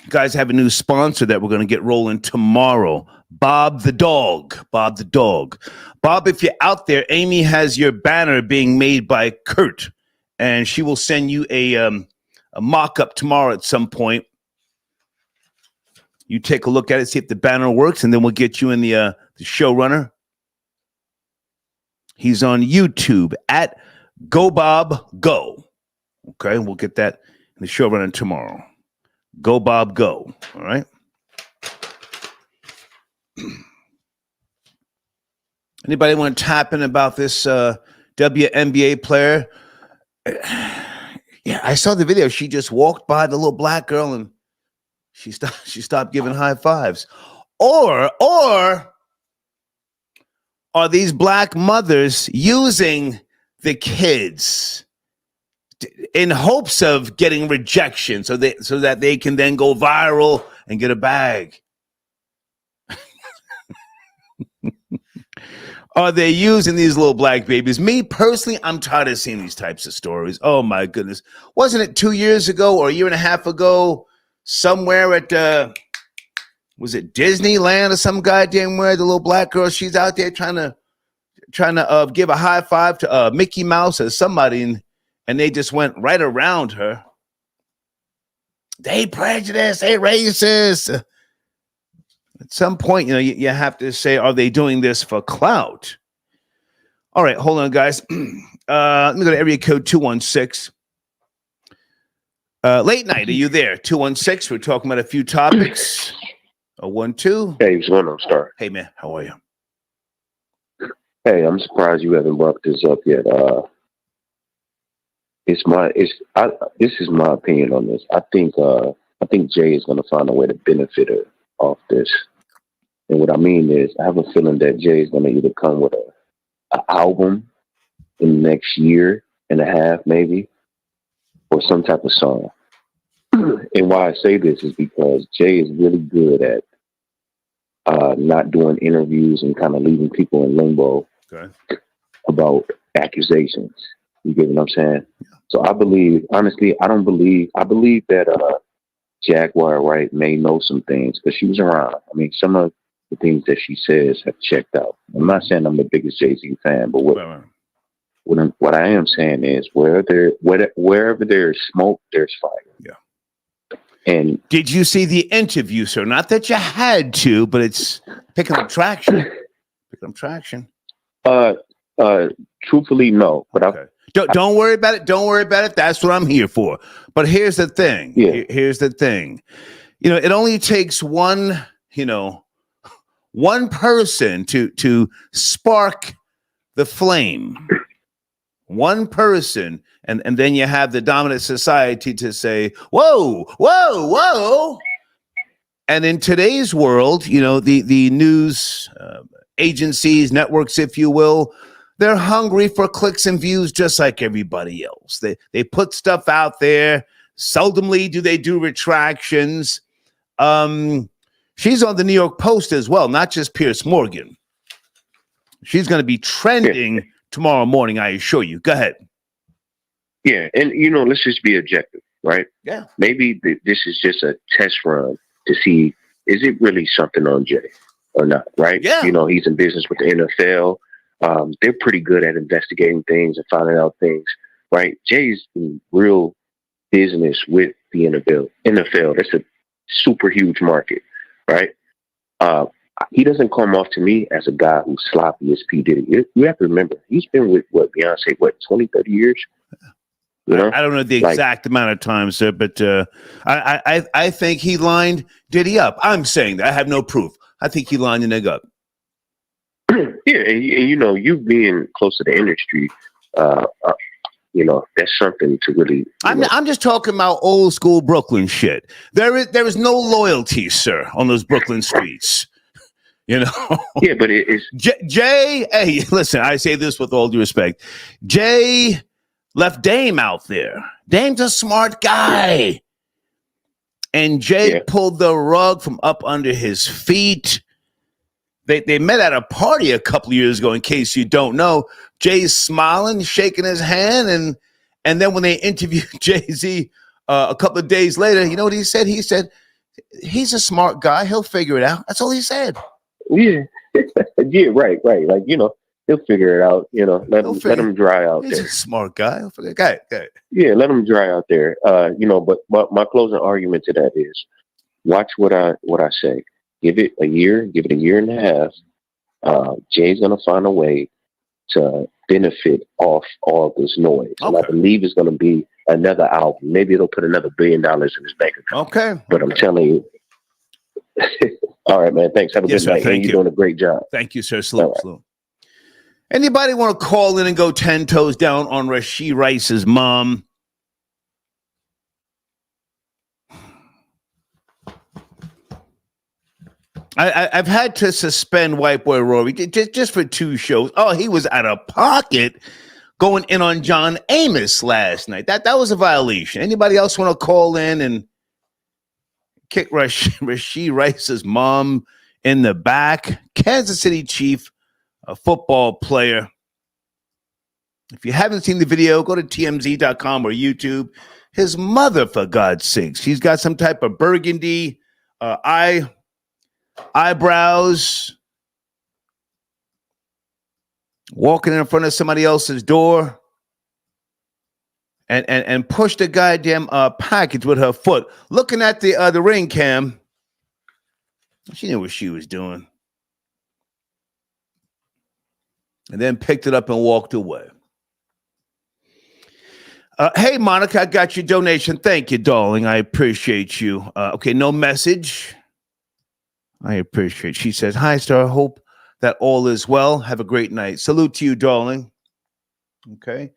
You guys have a new sponsor that we're going to get rolling tomorrow. Bob the Dog. Bob the Dog. Bob, if you're out there, Amy has your banner being made by Kurt, and she will send you a mock-up tomorrow at some point. You take a look at it, see if the banner works, and then we'll get you in the showrunner. He's on YouTube at Go Bob Go. Okay, we'll get that in the showrunner tomorrow. Go Bob Go. All right. Anybody want to tap in about this WNBA player? Yeah, I saw the video. She just walked by the little black girl and she stopped giving high fives. Or are these black mothers using the kids in hopes of getting rejection so that they can then go viral and get a bag? Are they using these little black babies? Me personally, I'm tired of seeing these types of stories. Oh my goodness. Wasn't it 2 years ago or a year and a half ago, somewhere at was it Disneyland or some goddamn where, the little black girl, she's out there trying to give a high five to Mickey Mouse or somebody, and they just went right around her. They prejudiced, they racist. At some point, you have to say, are they doing this for clout? All right, hold on, guys. Let me go to area code 216. Late night, are you there? 216. We're talking about a few topics. 12. Hey, what's going on, Star? Hey, man, how are you? Hey, I'm surprised you haven't brought this up yet. This is my opinion on this. I think Jay is going to find a way to benefit her off this. And what I mean is, I have a feeling that Jay is going to either come with an album in the next year and a half, maybe, or some type of song. And why I say this is because Jay is really good at not doing interviews and kind of leaving people in limbo about accusations. You get what I'm saying? So I believe, honestly, I believe that Jaguar Wright may know some things because she was around. I mean, some of the things that she says have checked out. I'm not saying I'm the biggest Jay-Z fan, but what I am saying is wherever there's smoke, there's fire. Yeah. And did you see the interview, sir? Not that you had to, but it's picking up traction. Truthfully, no. But don't worry about it. Don't worry about it. That's what I'm here for. But here's the thing. Yeah. Here's the thing. It only takes one person to spark the flame. One person, and then you have the dominant society to say, whoa, whoa, whoa. And in today's world, the news agencies, networks, if you will, they're hungry for clicks and views just like everybody else. They put stuff out there. Seldomly do they do retractions. She's on the New York Post as well, not just Piers Morgan. She's going to be trending tomorrow morning, I assure you. Go ahead. Yeah, and let's just be objective, right? Yeah. Maybe this is just a test run to see, is it really something on Jay or not, right? Yeah. He's in business with the NFL. They're pretty good at investigating things and finding out things, right? Jay's in real business with the NFL. That's a super huge market, right? He doesn't come off to me as a guy who's sloppy as P. Diddy. You have to remember, he's been with Beyonce, 20, 30 years? I don't know the exact amount of time, sir, but I think he lined Diddy up. I'm saying that. I have no proof. I think he lined the nigga up. Yeah, and you being close to the industry, that's something to really. I'm just talking about old school Brooklyn shit. There is no loyalty, sir, on those Brooklyn streets. Yeah, but it's Jay. Hey, listen, I say this with all due respect. Jay left Dame out there. Dame's a smart guy. And Jay pulled the rug from up under his feet. They met at a party a couple of years ago, in case you don't know. Jay's smiling, shaking his hand, and then when they interviewed Jay-Z a couple of days later, you know what he said? He said, he's a smart guy. He'll figure it out. That's all he said. Yeah. Yeah, right. Like, he'll figure it out. Let him dry out He's there. A smart guy. He'll figure it out. Yeah, let him dry out there. But my closing argument to that is, watch what I say. Give it a year and a half. Jay's gonna find a way to benefit off all this noise. Okay. And I believe it's gonna be another album. Maybe it'll put another $1 billion in his bank account. Okay. But I'm telling you. All right, man. Thanks. Have a good night. You're doing a great job. Thank you, sir. Salute. Anybody want to call in and go 10 toes down on Rashee Rice's mom? I've had to suspend White Boy Rory just for 2 shows. Oh, he was out of pocket going in on John Amos last night. That was a violation. Anybody else want to call in and kick Rashee Rice's mom in the back? Kansas City Chief, a football player. If you haven't seen the video, go to tmz.com or YouTube. His mother, for God's sake, she's got some type of burgundy eyebrows, walking in front of somebody else's door, and pushed the goddamn package with her foot. Looking at the ring cam, she knew what she was doing, and then picked it up and walked away. Hey, Monica, I got your donation. Thank you, darling. I appreciate you. Okay, no message. I appreciate it. She says, hi, sir. I hope that all is well. Have a great night. Salute to you, darling. Okay.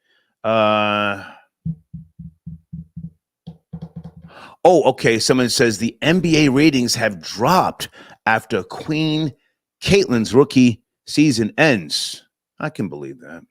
Okay. Someone says the NBA ratings have dropped after Queen Caitlyn's rookie season ends. I can believe that.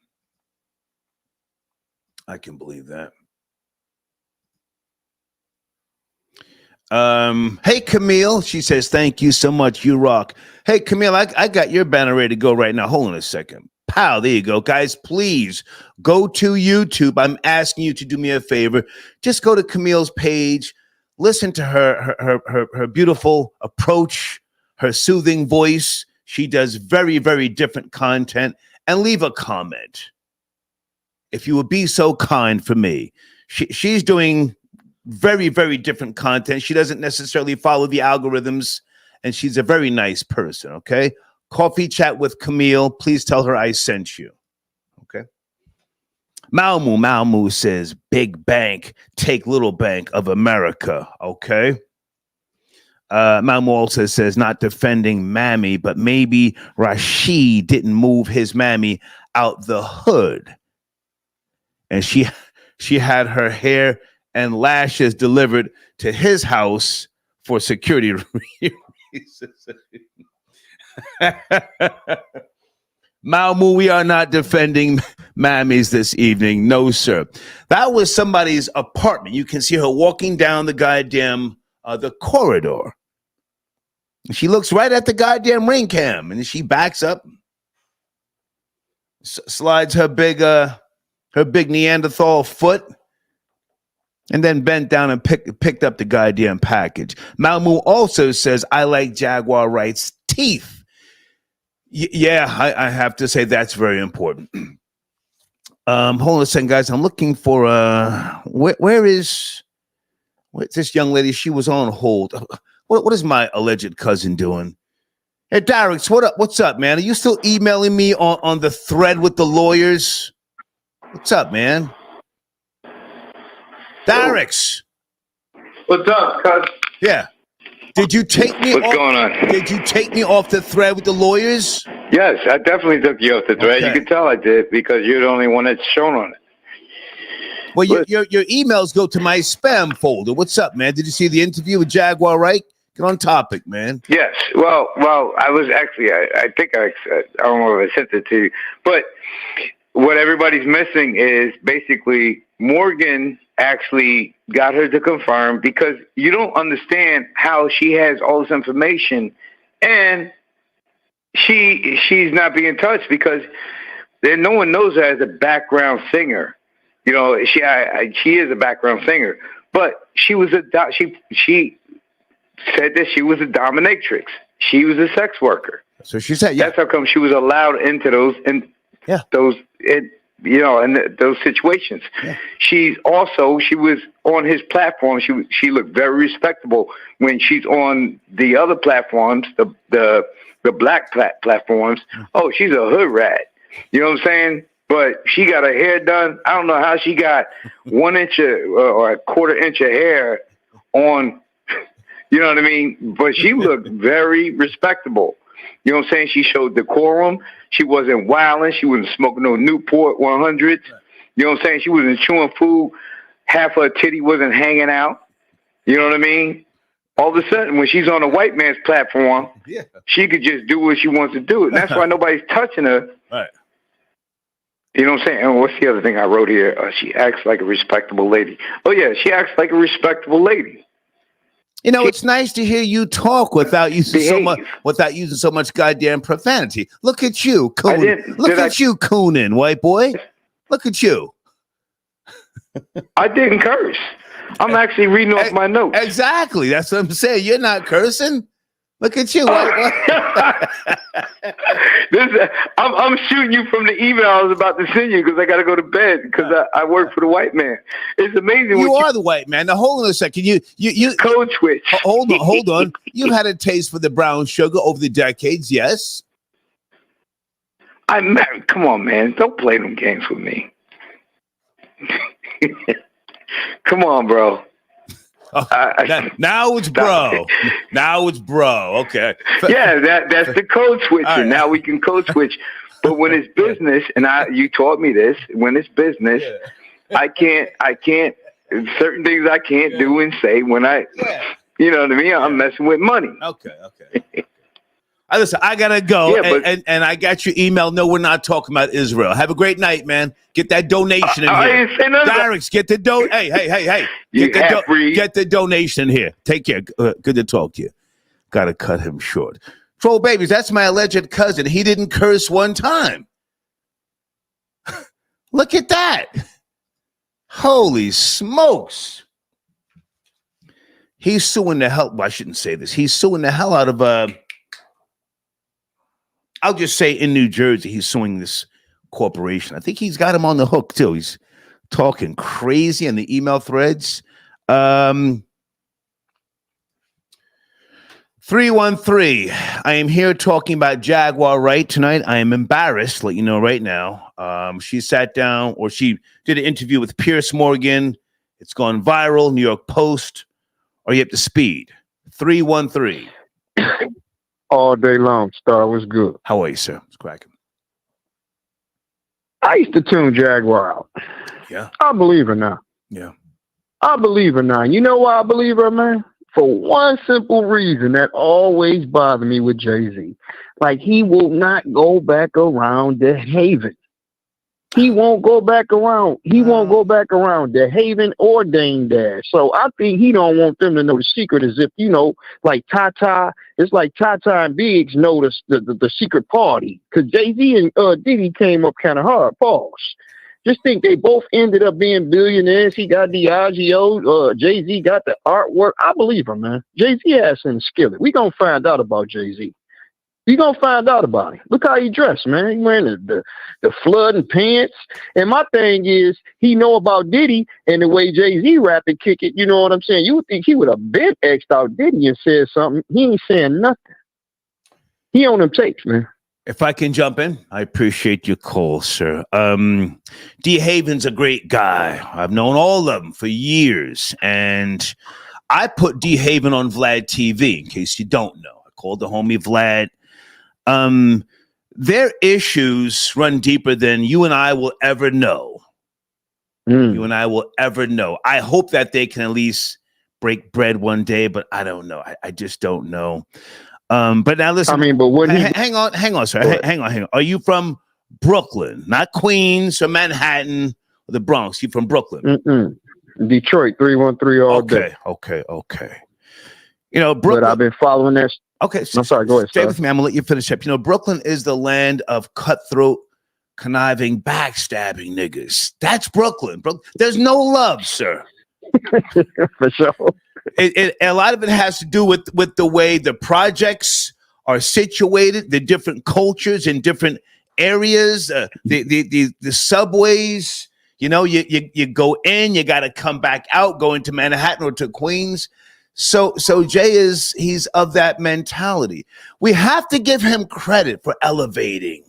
Hey, Camille. She says, thank you so much. You rock. Hey, Camille, I got your banner ready to go right now. Hold on a second. Pow, there you go. Guys, please go to YouTube. I'm asking you to do me a favor. Just go to Camille's page. Listen to her beautiful approach, her soothing voice. She does very, very different content. And leave a comment. If you would be so kind for me. She's doing very, very different content. She doesn't necessarily follow the algorithms, and she's a very nice person, okay? Coffee chat with Camille. Please tell her I sent you, okay? Malmu says, big bank, take little bank of America, okay? Malmu also says, not defending Mammy, but maybe Rashee didn't move his Mammy out the hood. And she had her hair and lashes delivered to his house for security reasons. Malmu, we are not defending mammies this evening. No, sir. That was somebody's apartment. You can see her walking down the goddamn the corridor. She looks right at the goddamn ring cam, and she backs up, slides her big Neanderthal foot, and then bent down and picked up the goddamn package. Malmu also says, I like Jaguar Wright's teeth. Yeah, I have to say that's very important. Hold on a second, guys. I'm looking for where's this young lady? She was on hold. What is my alleged cousin doing? Hey, Darix, what's up, man? Are you still emailing me on the thread with the lawyers? What's up, man? Darix. What's up, cuz? Yeah. Did you take me What's going on? Did you take me off the thread with the lawyers? Yes, I definitely took you off the thread. Okay. You can tell I did because you're the only one that's shown on it. Well, your emails go to my spam folder. What's up, man? Did you see the interview with Jaguar Wright? Get on topic, man. Yes. Well, I was actually, I think I don't know if I sent it to you, but what everybody's missing is basically Morgan actually got her to confirm, because you don't understand how she has all this information and she's not being touched, because then no one knows her as a background singer. You know, she is a background singer, but she she said that she was a dominatrix. She was a sex worker. So she said, yeah. That's how come she was allowed into those those situations. Yeah. She was on his platform. She looked very respectable when she's on the other platforms, the black platforms. Oh, she's a hood rat. You know what I'm saying? But she got her hair done. I don't know how she got 1 inch or a quarter inch of hair on. You know what I mean? But she looked very respectable. You know what I'm saying? She showed decorum. She wasn't wilding. She wasn't smoking no Newport 100s. You know what I'm saying? She wasn't chewing food. Half her titty wasn't hanging out. You know what I mean? All of a sudden, when she's on a white man's platform, she could just do what she wants to do. And that's why nobody's touching her. Right. You know what I'm saying? And what's the other thing I wrote here? She acts like a respectable lady. Oh, yeah, she acts like a respectable lady. You know, it's nice to hear you talk without using so much goddamn profanity. Look at you, cooning. Look at you, cooning, white boy. Look at you. I didn't curse. I'm actually reading off my notes. Exactly. That's what I'm saying. You're not cursing. Look at you. I'm shooting you from the email I was about to send you because I got to go to bed because I work for the white man. It's amazing. You are the white man. Now hold on a second. You code switch. Hold on. You've had a taste for the brown sugar over the decades, yes? Come on, man. Don't play them games with me. Come on, bro. Now it's bro. Now it's bro. Okay. Yeah, that's the code switcher. Right. Now we can code switch. But when it's business, and you taught me this, when it's business, I can't certain things I can't do and say when you know what I mean? I'm messing with money. Okay. Listen, I gotta go, and I got your email. No, we're not talking about Israel. Have a great night, man. Get that donation in here. Darix, get the Hey. Get the donation in here. Take care. Good to talk to you. Gotta cut him short. Troll babies, that's my alleged cousin. He didn't curse one time. Look at that. Holy smokes. He's suing the hell. Well, I shouldn't say this. He's suing the hell out of I'll just say in New Jersey, he's suing this corporation. I think he's got him on the hook, too. He's talking crazy in the email threads. 313. I am here talking about Jaguar Wright tonight. I am embarrassed, let you know right now. She sat down, or she did an interview with Piers Morgan. It's gone viral, New York Post. Are you up to speed? 313. All day long. Star was good. How are you, sir? It's cracking. I used to tune Jaguar out. Yeah. I believe her now. Yeah. I believe her now. You know why I believe her, man? For one simple reason that always bothered me with Jay-Z. Like, he will not go back around the haven. he won't go back around. He won't go back around the Haven or Dame Dash. So I think he don't want them to know the secret. As if, you know, like Tata, it's like Tata and Biggs know the secret party. Because Jay-Z and Diddy came up kind of hard. Pause. Just think they both ended up being billionaires. He got Diageo. Jay-Z got the artwork. I believe him, man. Jay-Z has some skillet. We gonna find out about Jay-Z. We gonna find out about him. Look how he dressed, man. He wearing the flooding pants. And my thing is, he know about Diddy and the way Jay-Z rap and kick it. You know what I'm saying? You would think he would have been X'd out Diddy and said something. He ain't saying nothing. He on them tapes, man. If I can jump in, I appreciate your call, sir. D. Haven's a great guy. I've known all of them for years. And I put D. Haven on Vlad TV, in case you don't know. I called the homie Vlad. Their issues run deeper than you and I will ever know. You and I will ever know. I hope that they can at least break bread one day, but I don't know. I just don't know. But now listen. I mean, but what? Hang on, sir. Hang on. Are you from Brooklyn, not Queens or Manhattan or the Bronx? You from Brooklyn? Detroit, 313 all day. Okay. You know, Brooklyn. But I've been following that. Okay, I'm sorry. Go ahead. Stay with me. I'm gonna let you finish up. You know, Brooklyn is the land of cutthroat, conniving, backstabbing niggas. That's Brooklyn. There's no love, sir. For sure. A lot of it has to do with the way the projects are situated, the different cultures in different areas, the subways. You know, you go in, you got to come back out, go into Manhattan or to Queens. So Jay he's of that mentality. We have to give him credit for elevating.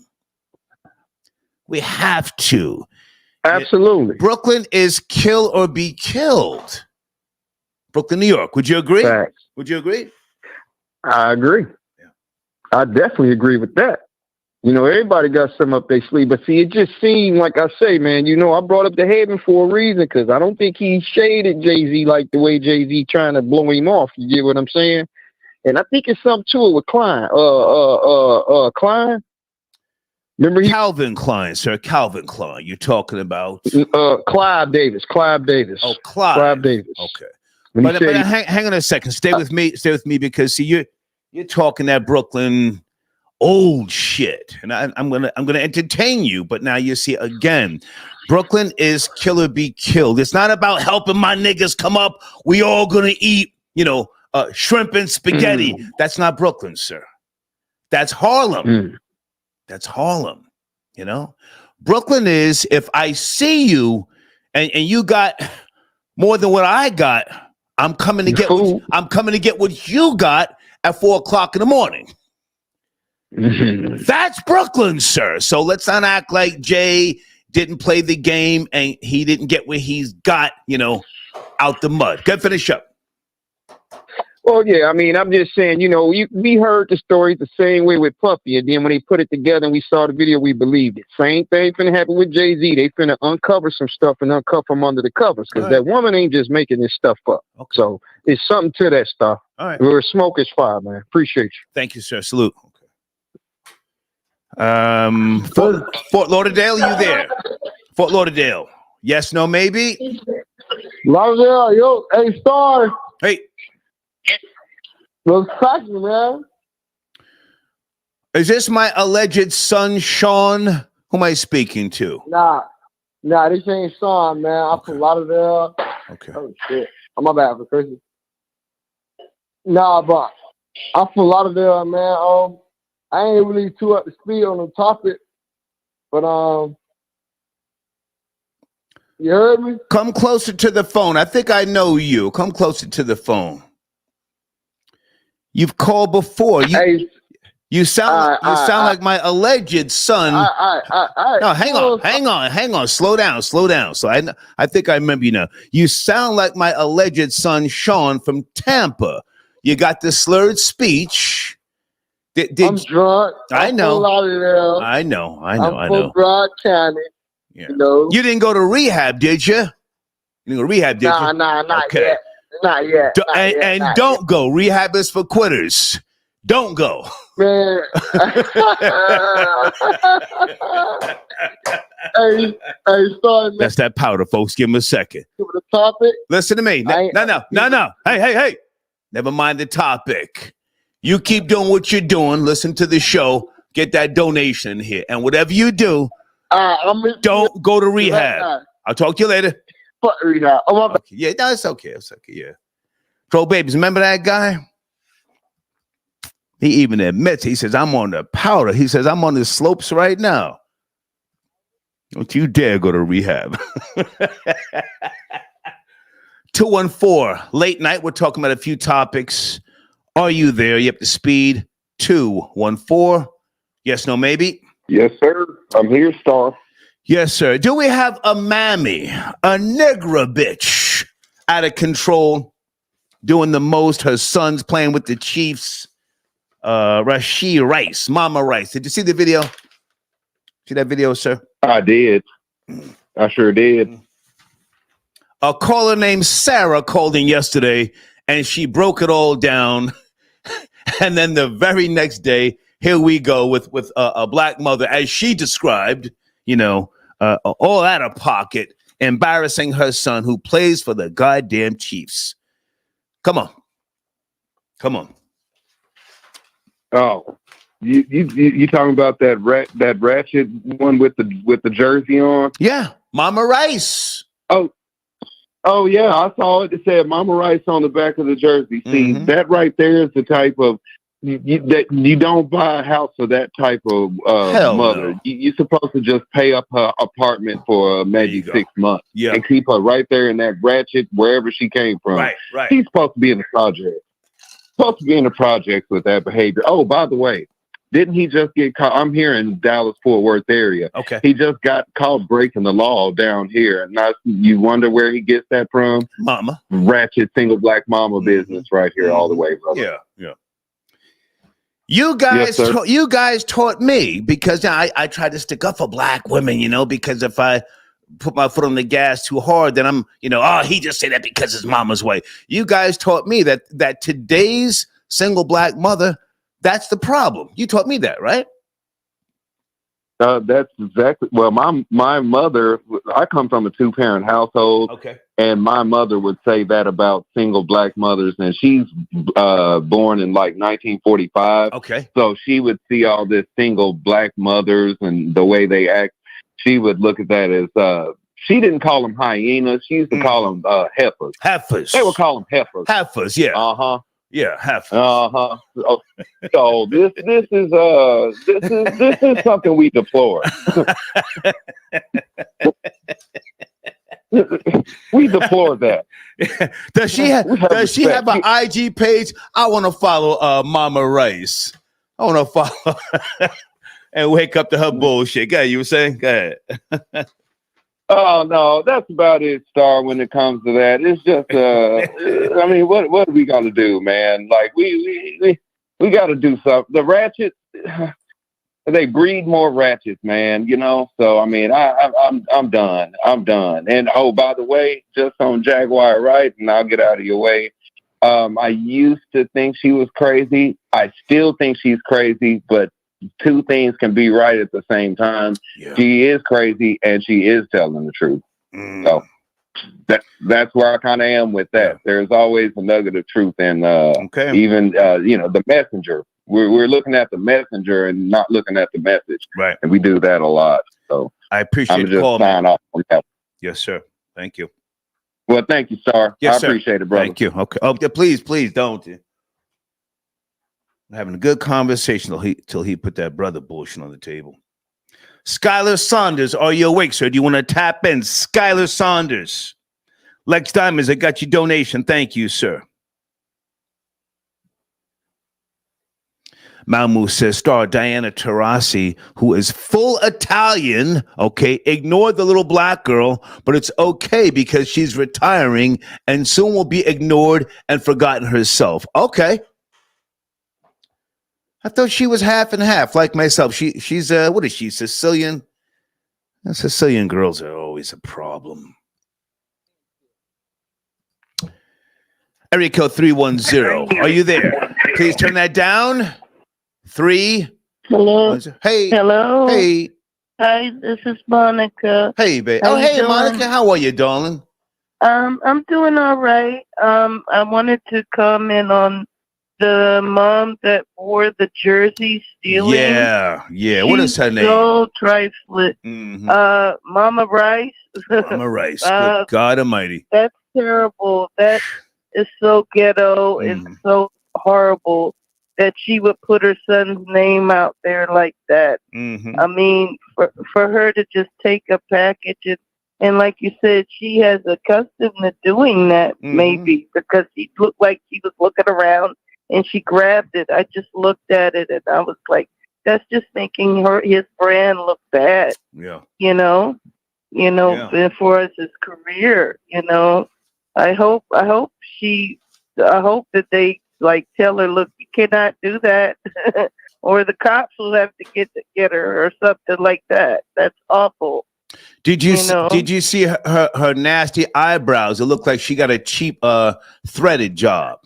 We have to. Absolutely. Brooklyn is kill or be killed. Brooklyn, New York. Would you agree? Facts. Would you agree? I agree. Yeah. I definitely agree with that. You know, everybody got some up their sleeve. But see, it just seemed like I say, man, you know, I brought up the Haven for a reason because I don't think he shaded Jay-Z like the way Jay-Z trying to blow him off. You get what I'm saying? And I think it's something to it with Klein. Klein. Remember Calvin Klein, sir. Calvin Klein. You're talking about Clive Davis. Clive Davis. Oh, Clive Davis. Okay. But hang on a second. Stay with me. Stay with me because see, you're talking that Brooklyn old shit, and I'm gonna entertain you. But now you see again, Brooklyn is kill or be killed. It's not about helping my niggas come up. We all gonna eat, shrimp and spaghetti. That's not Brooklyn, sir. That's Harlem. That's Harlem. You know, Brooklyn is if I see you and you got more than what I got. I'm coming to get what you got at 4:00 in the morning. That's Brooklyn, sir. So let's not act like Jay didn't play the game and he didn't get what he's got, out the mud. Go finish up. Well, yeah, I mean, I'm just saying, we heard the story the same way with Puffy, and then when they put it together and we saw the video, we believed it. Same thing finna happen with Jay-Z. They finna uncover some stuff and uncover from under the covers, because that woman ain't just making this stuff up. Okay. So it's something to that stuff. All right. Where smoke is fire, man. Appreciate you. Thank you, sir. Salute. Okay. Fort Lauderdale, you there? Fort Lauderdale. Yes, no, maybe? Lauderdale, yo, hey, Star. Hey. What's cracking, man? Is this my alleged son, Sean? Who am I speaking to? Nah, this ain't Sean, man. I'm from Lauderdale. Okay. Oh, shit. I'm my bad for Christmas. Nah, but I'm from Lauderdale, man. I ain't really too up to speed on the topic, but you heard me? Come closer to the phone. I think I know you. Come closer to the phone. You've called before. You sound like my alleged son. No, hang on. Slow down. So I think I remember you now. You sound like my alleged son, Sean from Tampa. You got the slurred speech. I'm drunk. I know. I know. I'm from Broad County. Yeah. You didn't go to rehab, did you? You didn't go to rehab, did you? Nah, not yet. Not yet. Don't go. Rehab is for quitters. Don't go. Man. Starting. That's that powder, folks. Give him a second. The topic. Listen to me. No. Hey. Never mind the topic. You keep doing what you're doing. Listen to the show. Get that donation in here. And whatever you do, don't go to rehab. I'll talk to you later. Fuck rehab. Okay. Yeah, no, it's okay. It's okay. Yeah. Pro Babies, remember that guy? He even admits, he says, I'm on the powder. He says, I'm on the slopes right now. Don't you dare go to rehab. 214, late night. We're talking about a few topics. Are you there? You have to speed. 214. Yes, no, maybe? Yes, sir. I'm here, Star. Yes, sir. Do we have a mammy, a negra bitch, out of control, doing the most? Her son's playing with the Chiefs. Rashee Rice, Mama Rice. Did you see the video? See that video, sir? I did. I sure did. A caller named Sarah called in yesterday, and she broke it all down. And then the very next day, here we go with a black mother, as she described, all out of pocket, embarrassing her son who plays for the goddamn Chiefs. Come on. Oh, you talking about that ratchet one with the jersey on? Yeah, Mama Rice. Oh yeah, I saw it. It said Mama Rice on the back of the jersey. See, that right there is the type of that you don't buy a house for that type of mother. No. You're supposed to just pay up her apartment for maybe 6 months, and keep her right there in that ratchet wherever she came from. Right. She's supposed to be in the project. Supposed to be in the project with that behavior. Oh, by the way, didn't he just get caught? I'm here in Dallas-Fort Worth area. Okay. He just got caught breaking the law down here. And you wonder where he gets that from? Mama. Ratchet single black mama business right here all the way, brother. Yeah. You guys taught me, because I try to stick up for black women, because if I put my foot on the gas too hard, then I'm, he just said that because his mama's way. You guys taught me that today's single black mother, that's the problem. You taught me that, right? That's exactly. Well, my mother, I come from a 2-parent household. Okay. And my mother would say that about single black mothers, and she's born in like 1945. Okay. So she would see all this single black mothers and the way they act. She would look at that as she didn't call them hyenas. She used to call them heifers. Heifers. They would call them heifers. Heifers, yeah. Uh-huh. Yeah, heifers. Uh-huh. So this is something we deplore. We deplore that. Does she have an IG page? I want to follow Mama Rice. I want to follow and wake up to her bullshit. Go ahead, you were saying? Go ahead. Oh no, that's about it, Star. When it comes to that, it's just I mean, what do we got to do, man? Like we got to do something. The ratchets, they breed more ratchets, man. So I mean, I'm done. And oh, by the way, just on Jaguar Wright, and I'll get out of your way. I used to think she was crazy. I still think she's crazy, but two things can be right at the same time. Yeah. She is crazy and she is telling the truth. So that's where I kind of am with that. There's always a nugget of truth in even the messenger. We're looking at the messenger and not looking at the message. Right. And we do that a lot. So I appreciate I'm just sign off on that. Yes, sir. Thank you. Well, thank you, Star. Yes, I appreciate it, brother. Thank you. Okay. Oh, please don't. We're having a good conversation till he put that brother bullshit on the table. Skylar Saunders, are you awake, sir? Do you want to tap in? Skylar Saunders. Lex Diamonds, I got your donation. Thank you, sir. Malmu says, Star Diana Taurasi, who is full Italian, okay, ignore the little black girl, but it's okay because she's retiring and soon will be ignored and forgotten herself. Okay. I thought she was half and half, like myself. She's what is she, Sicilian? Sicilian girls are always a problem. Area code 310. Are you there? Please turn that down. 3. Hello. hey. Hello. Hey. Hi, this is Monica. Hey, babe. How Oh, you hey, doing? Monica. How are you, darling? I'm doing all right. I wanted to comment on the mom that wore the jersey stealing. Yeah. What is her name? So trifling. Mama Rice. Mama Rice. Good God Almighty. That's terrible. That is so ghetto. It's so horrible that she would put her son's name out there like that. I mean, for her to just take a package and like you said, she has a custom to doing that maybe because he looked like he was looking around and she grabbed it. I just looked at it and I was like, that's just making his brand look bad. Yeah. You know, as far as his career, I hope that they like tell her, look, you cannot do that, or the cops will have to get her or something like that. That's awful. Did you see her nasty eyebrows? It looked like she got a cheap threaded job.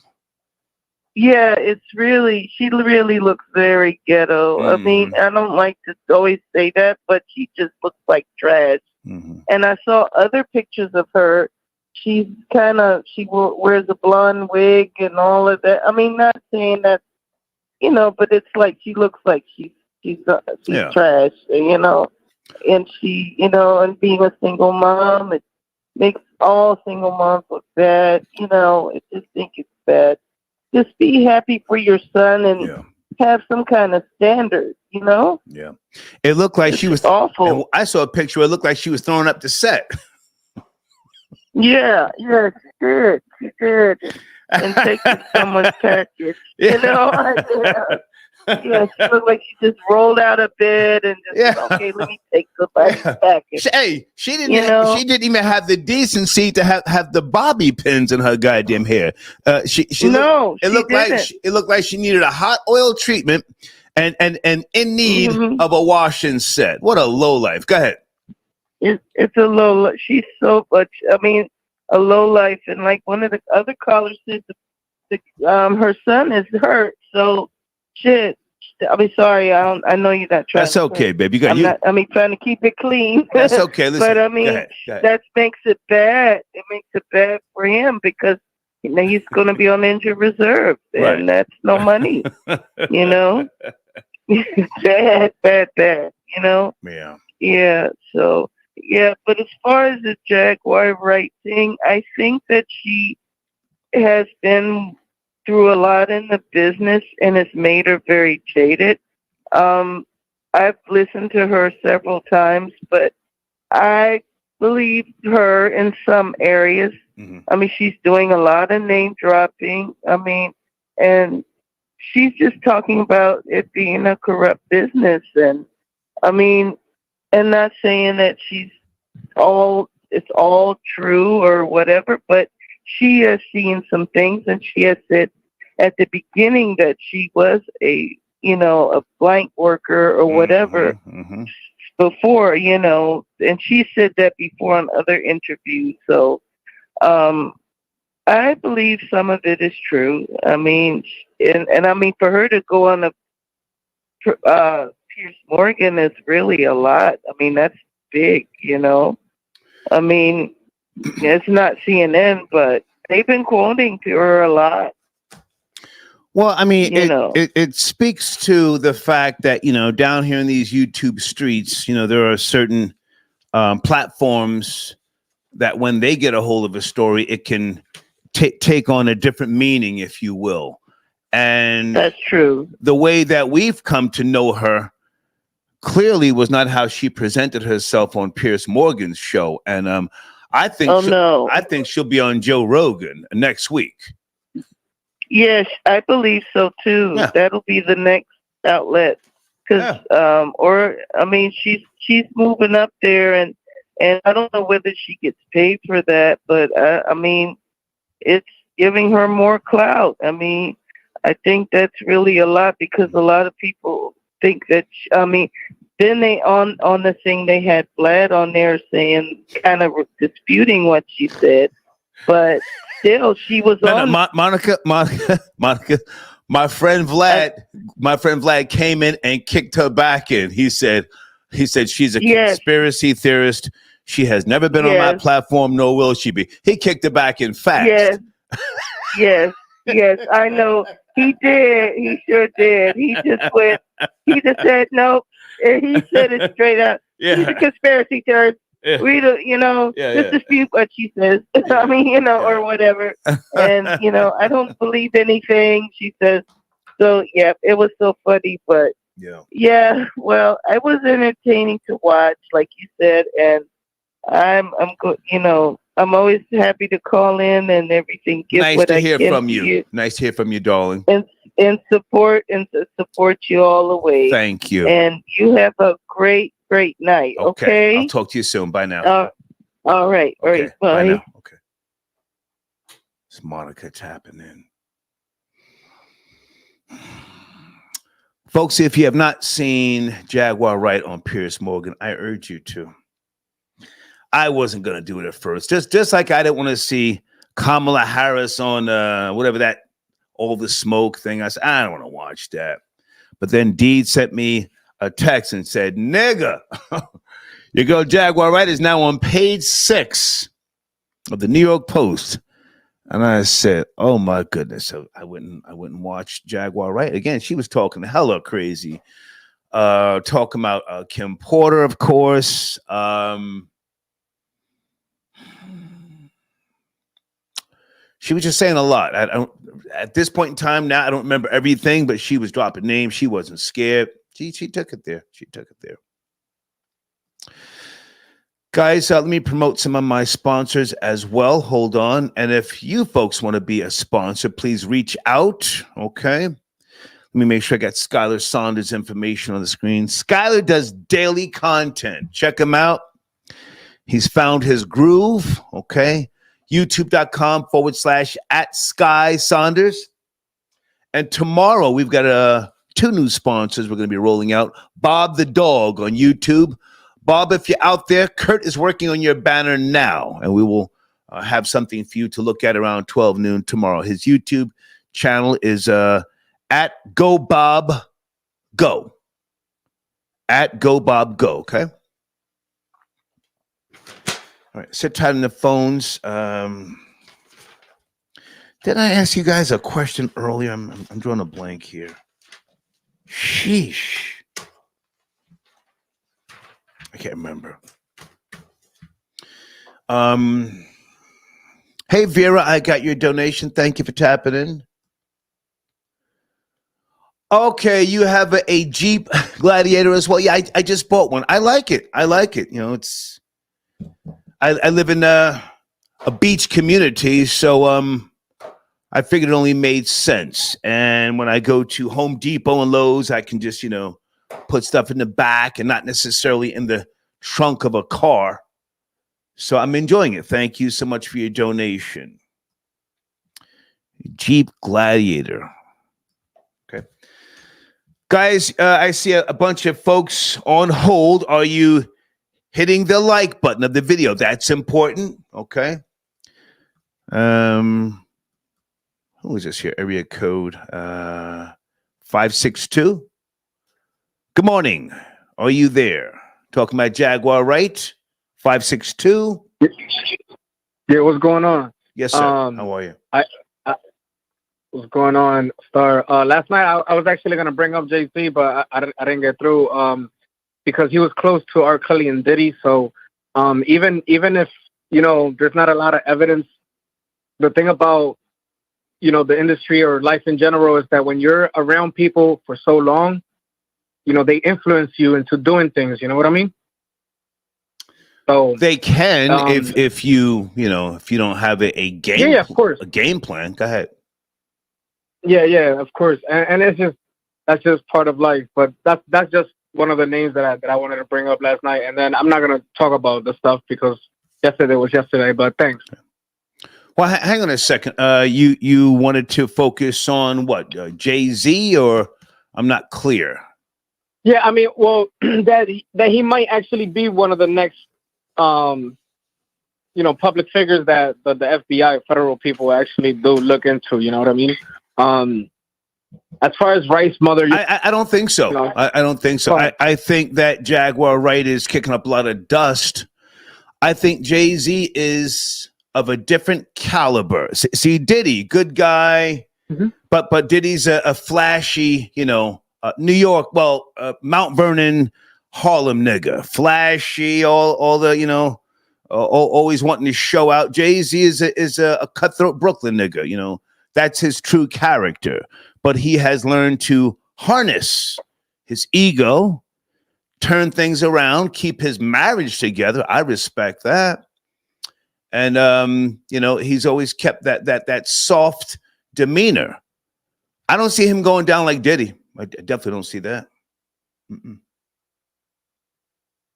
Yeah, she really looks very ghetto. I mean, I don't like to always say that, but she just looks like trash. And I saw other pictures of her. She wears a blonde wig and all of that. I mean, not saying that, but it's like she looks like she's trash, and she, and being a single mom, it makes all single moms look bad. I just think it's bad. Just be happy for your son and have some kind of standard, Yeah. It looked like she was awful. I saw a picture. It looked like she was throwing up the set. Yeah, she did. And take someone's package. Yeah, she looked like she just rolled out of bed and just okay, let me take somebody's package. Hey, she didn't even have the decency to have the bobby pins in her goddamn hair. It looked like she needed a hot oil treatment and in need of a washing set. What a lowlife. Go ahead. It's a low. She's so much. I mean, a low life, and like one of the other callers said, her son is hurt. So, shit. I mean, sorry. I know you're not trying. That's okay, baby. Trying to keep it clean. That's okay. Listen, but I mean, go ahead. That makes it bad. It makes it bad for him because he's going to be on injured reserve, and that's no money. Bad. Yeah. So. Yeah, but as far as the Jaguar Wright thing, I think that she has been through a lot in the business and has made her very jaded. I've listened to her several times, but I believe her in some areas. I mean, she's doing a lot of name dropping. I mean, and she's just talking about it being a corrupt business. And I mean, and not saying that it's all true or whatever, but she has seen some things, and she has said at the beginning that she was a blank worker or whatever before, and she said that before on other interviews. So I believe some of it is true. I mean, and I mean, for her to go on a Piers Morgan is really a lot. I mean, that's big, I mean, it's not CNN, but they've been quoting her a lot. Well, I mean, it speaks to the fact that, down here in these YouTube streets, there are certain platforms that when they get a hold of a story, it can take on a different meaning, if you will. And that's true. The way that we've come to know her clearly was not how she presented herself on Piers Morgan's show. And I think she'll be on Joe Rogan next week. Yes, I believe so too. Yeah. That'll be the next outlet. Because she's moving up there, and I don't know whether she gets paid for that, but I mean, it's giving her more clout. I mean, I think that's really a lot because a lot of people think that, then they on the thing they had Vlad on there saying, kind of disputing what she said, but still she was on. Monica, my friend Vlad came in and kicked her back in. He said, He said she's a conspiracy theorist. She has never been on my platform, nor will she be. He kicked her back in fast. Yes, I know. He did. He sure did. He just said no. And he said it straight up. He's a conspiracy theorist. We do, just dispute what she says. I mean, or whatever. And, I don't believe anything she says. So, yeah, it was so funny. But, well, it was entertaining to watch, like you said. And I'm always happy to call in and everything. Nice to hear from you. Nice to hear from you, darling. And support you all the way. Thank you. And you have a great night. Okay. I'll talk to you soon. Bye now. All right. Bye. Bye now. Okay. It's Monica tapping in. Folks, if you have not seen Jaguar Wright on Piers Morgan, I urge you to. I wasn't going to do it at first. Just like I didn't want to see Kamala Harris on whatever that all the smoke thing. I said, I don't want to watch that. But then Deed sent me a text and said, nigga, your girl Jaguar Wright is now on page 6 of the New York Post. And I said, oh my goodness. So I wouldn't watch Jaguar Wright. Again, she was talking hella crazy. Talking about Kim Porter, of course. She was just saying a lot. At this point in time now, I don't remember everything, but she was dropping names. She wasn't scared. She took it there. Guys, let me promote some of my sponsors as well. Hold on. And if you folks want to be a sponsor, please reach out. Okay. Let me make sure I got Skylar Saunders' information on the screen. Skylar does daily content. Check him out. He's found his groove. Okay. YouTube.com/@SkySaunders. And tomorrow we've got 2 new sponsors we're going to be rolling out. Bob the Dog on YouTube. Bob, if you're out there, Kurt is working on your banner now, and we will have something for you to look at around 12 noon tomorrow. His YouTube channel is at GoBobGo. At GoBobGo, okay? All right, sit tight on the phones. Did I ask you guys a question earlier? I'm drawing a blank here. Sheesh. I can't remember. Hey, Vera, I got your donation. Thank you for tapping in. Okay, you have a Jeep Gladiator as well. Yeah, I just bought one. I like it. It's... I live in a beach community, so I figured it only made sense. And when I go to Home Depot and Lowe's, I can just, put stuff in the back and not necessarily in the trunk of a car. So I'm enjoying it. Thank you so much for your donation. Jeep Gladiator. Okay. Guys, I see a bunch of folks on hold. Are you hitting the like button of the video? That's important. Okay. Who is this here? Area code 562. Good morning. Are you there? Talking about Jaguar Wright? 562. Yeah, what's going on? Yes, sir. How are you? What's going on, Star? Last night I was actually gonna bring up JC, but I didn't get through. Because he was close to R. Kelly and Diddy. So even if, there's not a lot of evidence, the thing about, the industry or life in general is that when you're around people for so long, they influence you into doing things. You know what I mean? So they can if you don't have a game. Yeah, of course. A game plan. Go ahead. Yeah, of course. And that's just part of life. But that's just one of the names that I wanted to bring up last night, and then I'm not going to talk about the stuff because yesterday was yesterday, but thanks. Well, hang on a second. You wanted to focus on what, Jay-Z, or I'm not clear. Yeah, I mean, well, that he might actually be one of the next, public figures that the FBI, federal people actually do look into, you know what I mean? as far as Wright's mother, I don't think so. No. I don't think so. I think that Jaguar Wright is kicking up a lot of dust. I think Jay-Z is of a different caliber. See, Diddy, good guy, but Diddy's a flashy, New York, Mount Vernon, Harlem nigga, flashy, all the, always wanting to show out. Jay-Z is a cutthroat Brooklyn nigga, that's his true character. But he has learned to harness his ego, turn things around, keep his marriage together. I respect that. And he's always kept that soft demeanor. I don't see him going down like Diddy. I definitely don't see that.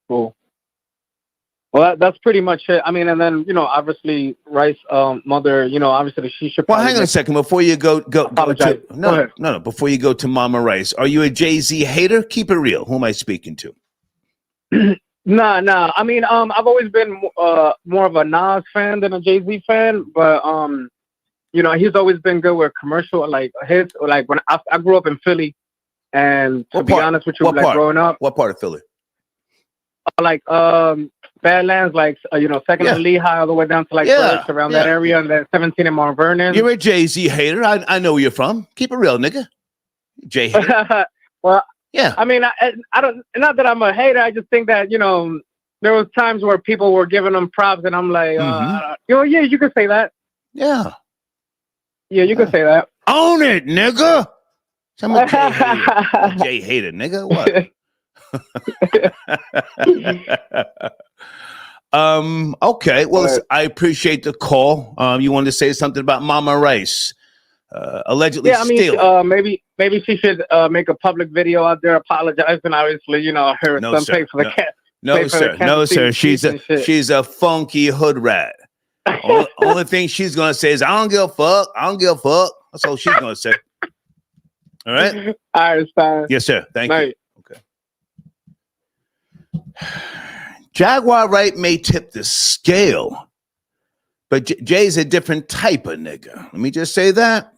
Cool. Well, that's pretty much it. I mean, and then obviously Wright's mother. Obviously she should. Well, hang on a second before you go no. Before you go to Mama Rice, are you a Jay-Z hater? Keep it real. Who am I speaking to? Nah. I mean, I've always been more of a Nas fan than a Jay-Z fan, but he's always been good with commercial like hits. Like when I grew up in Philly, and to be honest with you, growing up, what part of Philly? Like Badlands, like second and Lehigh, all the way down to like around that area, and then 17 in Mount Vernon. You're a Jay-Z hater. I know where you're from. Keep it real, nigga. Jay hater. Well, yeah. I mean, I don't. Not that I'm a hater. I just think that there was times where people were giving them props, and I'm like, yeah, you can say that. Yeah. Yeah, you can say that. Own it, nigga. I'm a Jay hater. Jay hater, nigga. What? Okay. Well, listen, I appreciate the call. You wanted to say something about Mama Rice allegedly stealing. Maybe she should make a public video out there apologizing. Obviously, her son paid for the cat. No, sir. She's a funky hood rat. Only thing she's gonna say is, "I don't give a fuck. I don't give a fuck." That's all she's gonna say. All right. I understand. Yes, sir. Thank you. Okay. Jaguar Wright may tip the scale, but Jay's a different type of nigga. Let me just say that.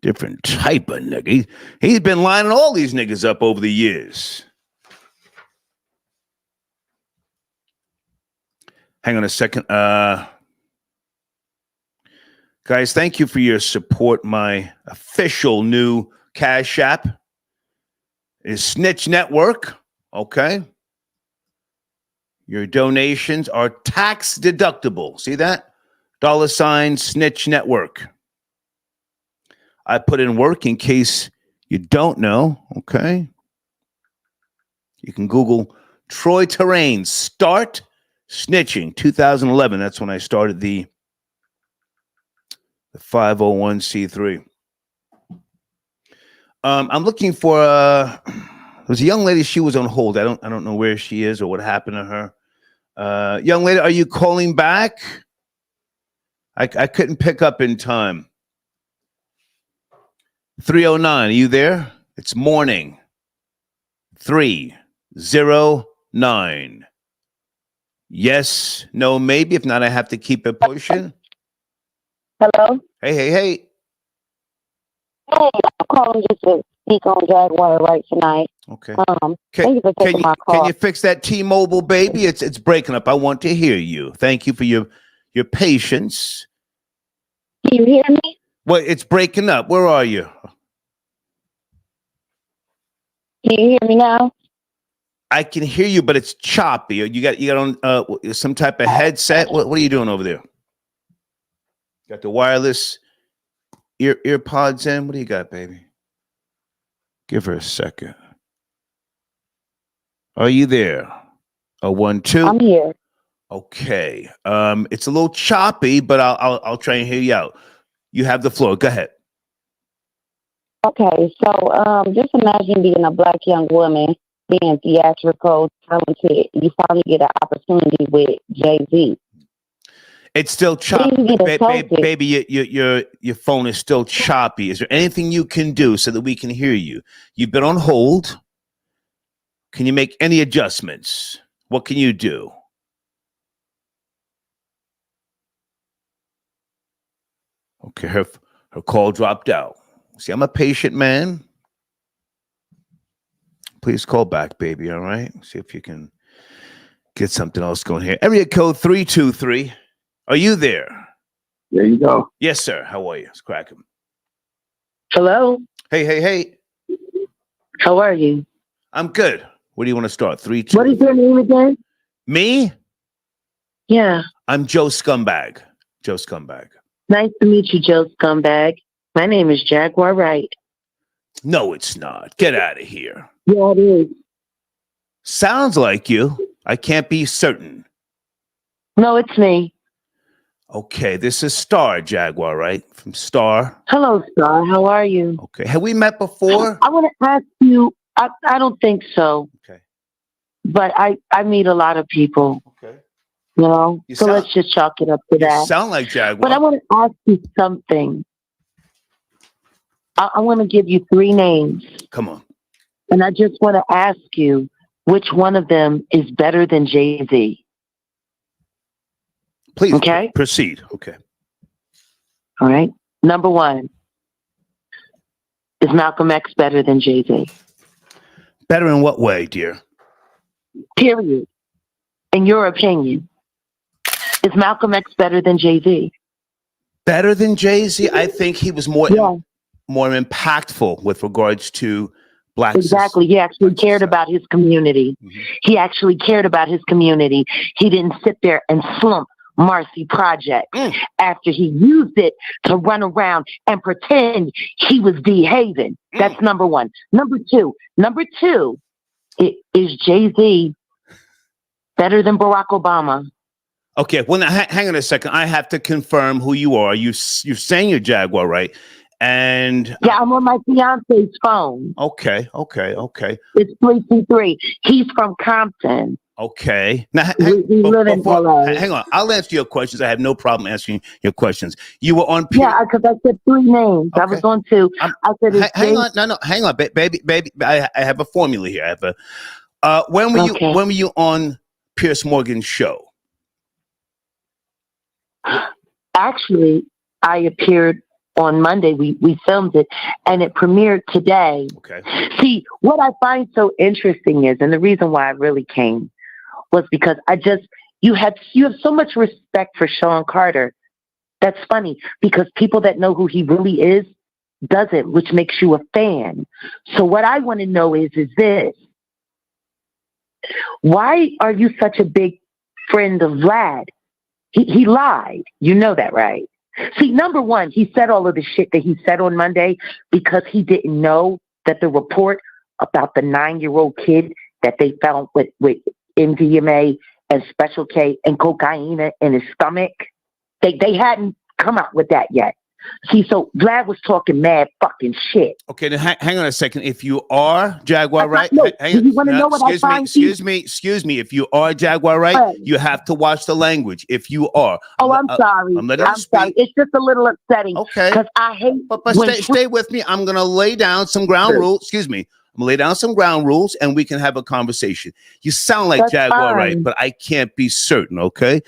Different type of nigga. He's been lining all these niggas up over the years. Hang on a second. Guys, thank you for your support. My official new Cash App is Snitch Network. Okay. Your donations are tax deductible. See that? $ Snitch Network. I put in work in case you don't know. Okay. You can Google Troy Terrain Start Snitching 2011. That's when I started the 501c3. I'm looking for there's a young lady. She was on hold. I don't know where she is or what happened to her. Young lady, are you calling back? I couldn't pick up in time. 309, are you there? It's morning. 309. Yes, no, maybe. If not, I have to keep it pushing. Hello? Hey. Hey, I'm calling just to speak on Jaguar Wright tonight. Okay. Thank you for taking my call. Can you fix that T-Mobile, baby? It's breaking up. I want to hear you. Thank you for your patience. Can you hear me? Well, it's breaking up. Where are you? Can you hear me now? I can hear you, but it's choppy. You got on some type of headset. What are you doing over there? Got the wireless ear pods in. What do you got, baby? Give her a second. Are you there? 1 2. I'm here. Okay. It's a little choppy, but I'll try and hear you out. You have the floor. Go ahead. Okay, so just imagine being a black young woman, being theatrical, talented. You finally get an opportunity with Jay-Z. It's still choppy, baby. Your phone is still choppy. Is there anything you can do so that we can hear you? You've been on hold. Can you make any adjustments? What can you do? Okay, Her call dropped out. See, I'm a patient man. Please call back, baby. All right. See if you can get something else going here. Area code 323. Are you there? There you go. Yes, sir. How are you? It's cracking. Hello. Hey. How are you? I'm good. Where do you want to start? 3, 2. What is your name again? Me? Yeah. I'm Joe Scumbag. Joe Scumbag. Nice to meet you, Joe Scumbag. My name is Jaguar Wright. No, it's not. Get out of here. Yeah, it is. Sounds like you. I can't be certain. No, it's me. Okay, this is Star Jaguar, right? From Star. Hello, Star. How are you? Okay. Have we met before? I want to ask you, I don't think so. Okay. But I meet a lot of people. Okay. You know? So let's just chalk it up to that. You sound like Jaguar. But I want to ask you something. I want to give you 3 names. Come on. And I just want to ask you, which one of them is better than Jay-Z? Please okay? Proceed. Okay. All right. Number 1. Is Malcolm X better than Jay-Z? Better in what way, dear? Period. In your opinion. Is Malcolm X better than Jay-Z? Better than Jay-Z? I think he was more impactful with regards to black. Exactly. He actually cared about his community. Mm-hmm. He actually cared about his community. He didn't sit there and slump Marcy Project after he used it to run around and pretend he was D-Haven. That's number 1. Number 2, is Jay-Z better than Barack Obama? Okay, well, now, hang on a second. I have to confirm who you are. You're saying you're Jaguar, right? And yeah, I'm on my fiance's phone. Okay. It's 323. He's from Compton. Okay. Now, we live in LA. Hang on. I'll answer your questions. I have no problem answering your questions. You were on. Yeah, because I said 3 names. Okay. I was on 2. I said, hang on. No, hang on, baby. I have a formula here. I have a. When were you on Piers Morgan's show? Actually, I appeared on Monday. We filmed it, and it premiered today. Okay. See, what I find so interesting is, and the reason why I really came was because you have so much respect for Sean Carter. That's funny because people that know who he really is doesn't, which makes you a fan. So what I want to know is this: why are you such a big friend of Vlad? He lied. You know that, right? See, number 1, he said all of the shit that he said on Monday because he didn't know that the report about the 9-year-old kid that they found with MDMA and Special K and cocaine in his stomach, they hadn't come out with that yet. See, so Vlad was talking mad fucking shit. Okay, then hang on a second. If you are Jaguar Wright, you want to know what I find? Excuse me. If you are Jaguar Wright, you have to watch the language. If you are. I'm sorry. I'm sorry. It's just a little upsetting. Okay. Because I hate. But stay with me. I'm gonna lay down some ground rules. Excuse me. I'm gonna lay down some ground rules, and we can have a conversation. You sound like Jaguar Wright, but I can't be certain. Okay.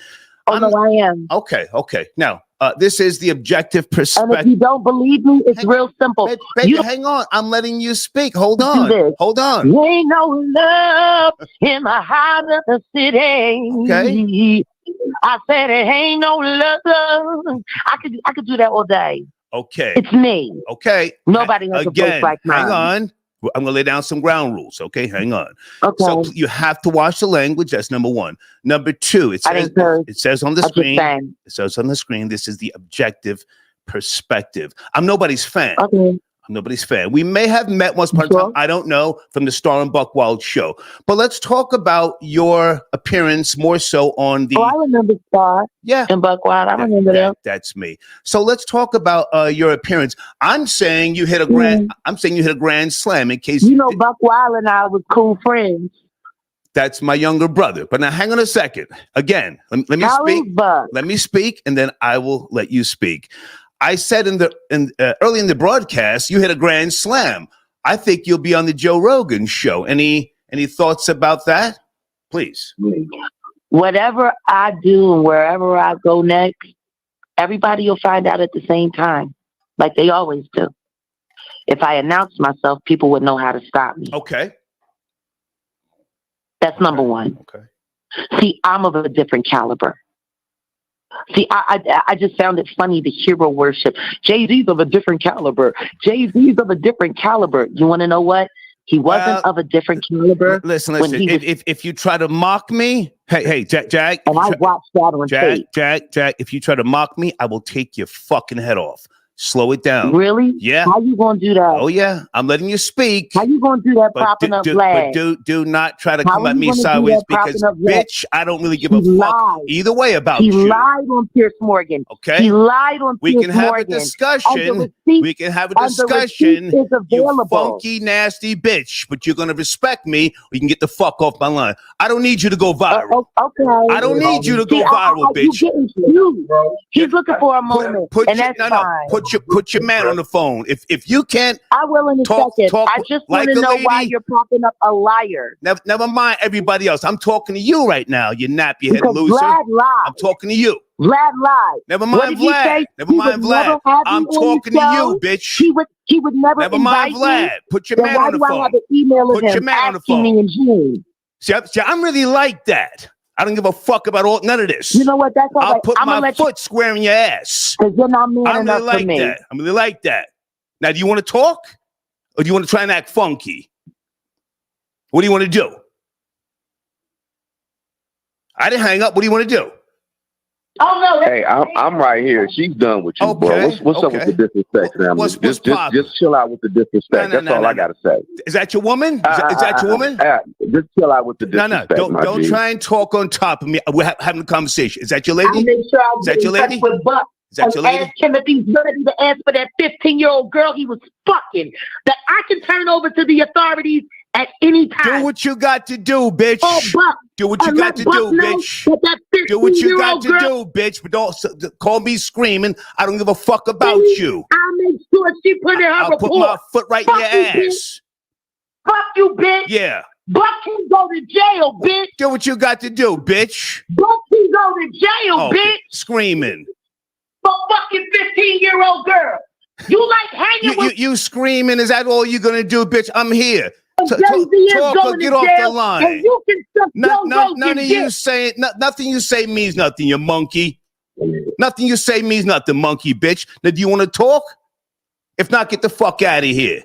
No, I am. Okay. Now. This is the objective perspective. And if you don't believe me, it's real simple. Baby, hang on. I'm letting you speak. Hold on. There ain't no love in the heart of the city. Okay. I said it ain't no love. I could do that all day. Okay. It's me. Okay. Nobody has a voice like mine. Hang on. I'm going to lay down some ground rules. Okay. Hang on. Okay. So you have to watch the language. That's number 1. Number 2, it says on the screen. It says on the screen, this is the objective perspective. I'm nobody's fan. Okay. I'm nobody's fan. We may have met once upon a time. I don't know, from the Star and Buc Wild show. But let's talk about your appearance more so on the. Oh, I remember Star. Yeah. And Buc Wild. I remember that. That's me. So let's talk about your appearance. I'm saying you hit a grand. I'm saying you hit a grand slam. In case Buc Wild and I was cool friends. That's my younger brother. But now, hang on a second. Again, let me speak. Let me speak, and then I will let you speak. I said early in the broadcast, you hit a grand slam. I think you'll be on the Joe Rogan show. Any thoughts about that? Please. Whatever I do and wherever I go next, everybody will find out at the same time. like they always do. If I announced myself, people would know how to stop me. Okay. That's number one. Okay. See, I'm of a different caliber. See, I just found it funny, the hero worship. Jay-Z's of a different caliber. Jay-Z's of a different caliber. You want to know what? He wasn't of a different caliber. Listen. If you try to mock me, hey, Jag. And I watched that on tape. Jag, if you try to mock me, I will take your fucking head off. Slow it down. Really? Yeah. How you gonna do that? Oh yeah, I'm letting you speak. How you gonna do that propping up Vlad? But do not try to come at me sideways because, bitch, I don't really give a fuck either way about you. He lied on Piers Morgan. Okay. He lied on Piers Morgan. We can have a discussion. We can have a discussion. You funky, nasty bitch, but you're gonna respect me or you can get the fuck off my line. I don't need you to go viral. Okay. I don't need you to go viral, bitch. He's looking for a moment, and that's fine. Put your man on the phone. If you can't, I will in a second. I just want to know why you're popping up a liar. Never mind everybody else. I'm talking to you right now. You nappy head loser. Vlad lied. I'm talking to you. Vlad lied. Never mind Vlad. Never mind Vlad. I'm talking to you, bitch. He would never. Never mind Vlad. Put your man on the phone. Put your man on the phone. See, I'm really like that. I don't give a fuck about none of this. You know what? That's all I'll right. put my foot square in your ass. Because you're not man enough for me. I'm really like that. Now, do you want to talk? Or do you want to try and act funky? What do you want to do? I didn't hang up. What do you want to do? Oh, no. Hey, I'm right here. She's done with you, bro. What's up with the disrespect, family? Just chill out with the disrespect. That's all I got to say. Is that your woman? Is that your woman? Just chill out with the disrespect. No. Don't try and talk on top of me. We're having a conversation. Is that your lady? Is that your lady? Is that your lady? Ask Timothy's ready to ask for that 15-year-old girl he was fucking that I can turn over to the authorities at any time. Do what you got to do, bitch. Oh, Buck. Do what you got to do, bitch. Do what you got to do, bitch. But don't call me screaming. I don't give a fuck about you. I'll make sure she put in her report. I'll put my foot right in your ass. Fuck you, bitch. Yeah. Buck can go to jail, bitch. Do what you got to do, bitch. Buck can go to jail, bitch. Screaming. For fucking 15-year-old girl. You like hanging with... You screaming, is that all you're going to do, bitch? I'm here. Talk or get off the line. None of you say nothing you say means nothing, you monkey. Nothing you say means nothing, monkey bitch. Now, do you want to talk? If not, get the fuck out of here.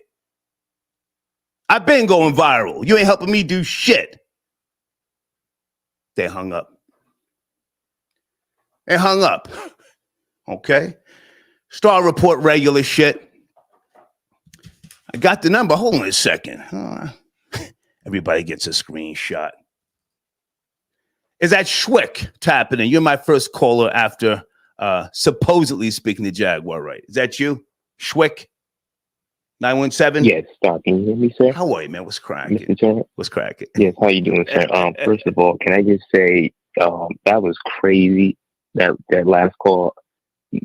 I've been going viral. You ain't helping me do shit. They hung up. Okay. Star Report regular shit. I got the number. Hold on a second. Everybody gets a screenshot. Is that Schwick tapping in? You're my first caller after supposedly speaking to Jaguar Wright. Is that you? Schwick? 917? Yes, stop. Can you hear me, sir? How are you, man? What's cracking? Mr. Turner? What's cracking? Yes, how you doing, sir? First of all, can I just say that was crazy. That last call,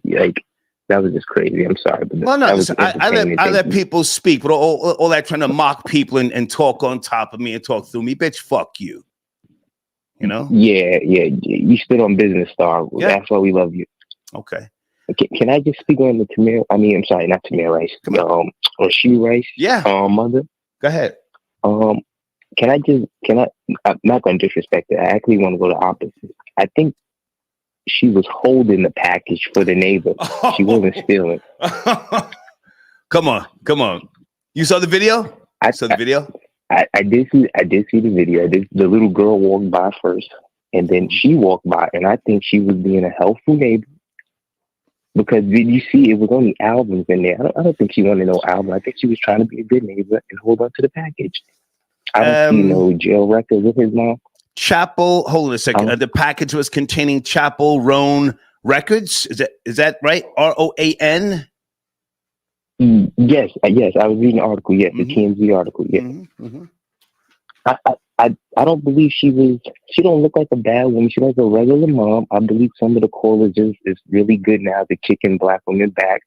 like, that was just crazy. I'm sorry. But well, no, listen, I let people speak, but all that trying to mock people and talk on top of me and talk through me, bitch, fuck you. You know? Yeah. You stood on business, Star. Yeah. That's why we love you. Okay. Can I just speak on the Tamir? I mean, I'm sorry, not Tamir Rice. Or She Rice. Yeah. Mother. Go ahead. I'm not going to disrespect it. I actually want to go the opposite. I think she was holding the package for the neighbor. She wasn't stealing. Come on. You saw the video? I saw the video. I did see the video. The little girl walked by first, and then she walked by, and I think she was being a helpful neighbor. Because did you see it was only albums in there? I don't think she wanted no album. I think she was trying to be a good neighbor and hold on to the package. I don't see no jail record with his mom. Chapel, hold on a second. The package was containing Chapel Roan Records. Is that right? ROAN? Yes. I was reading the article. Yes, the TMZ article. Yes. Mm-hmm. I don't believe she don't look like a bad woman. She like a regular mom. I believe some of the callers is really good now to kicking black women back.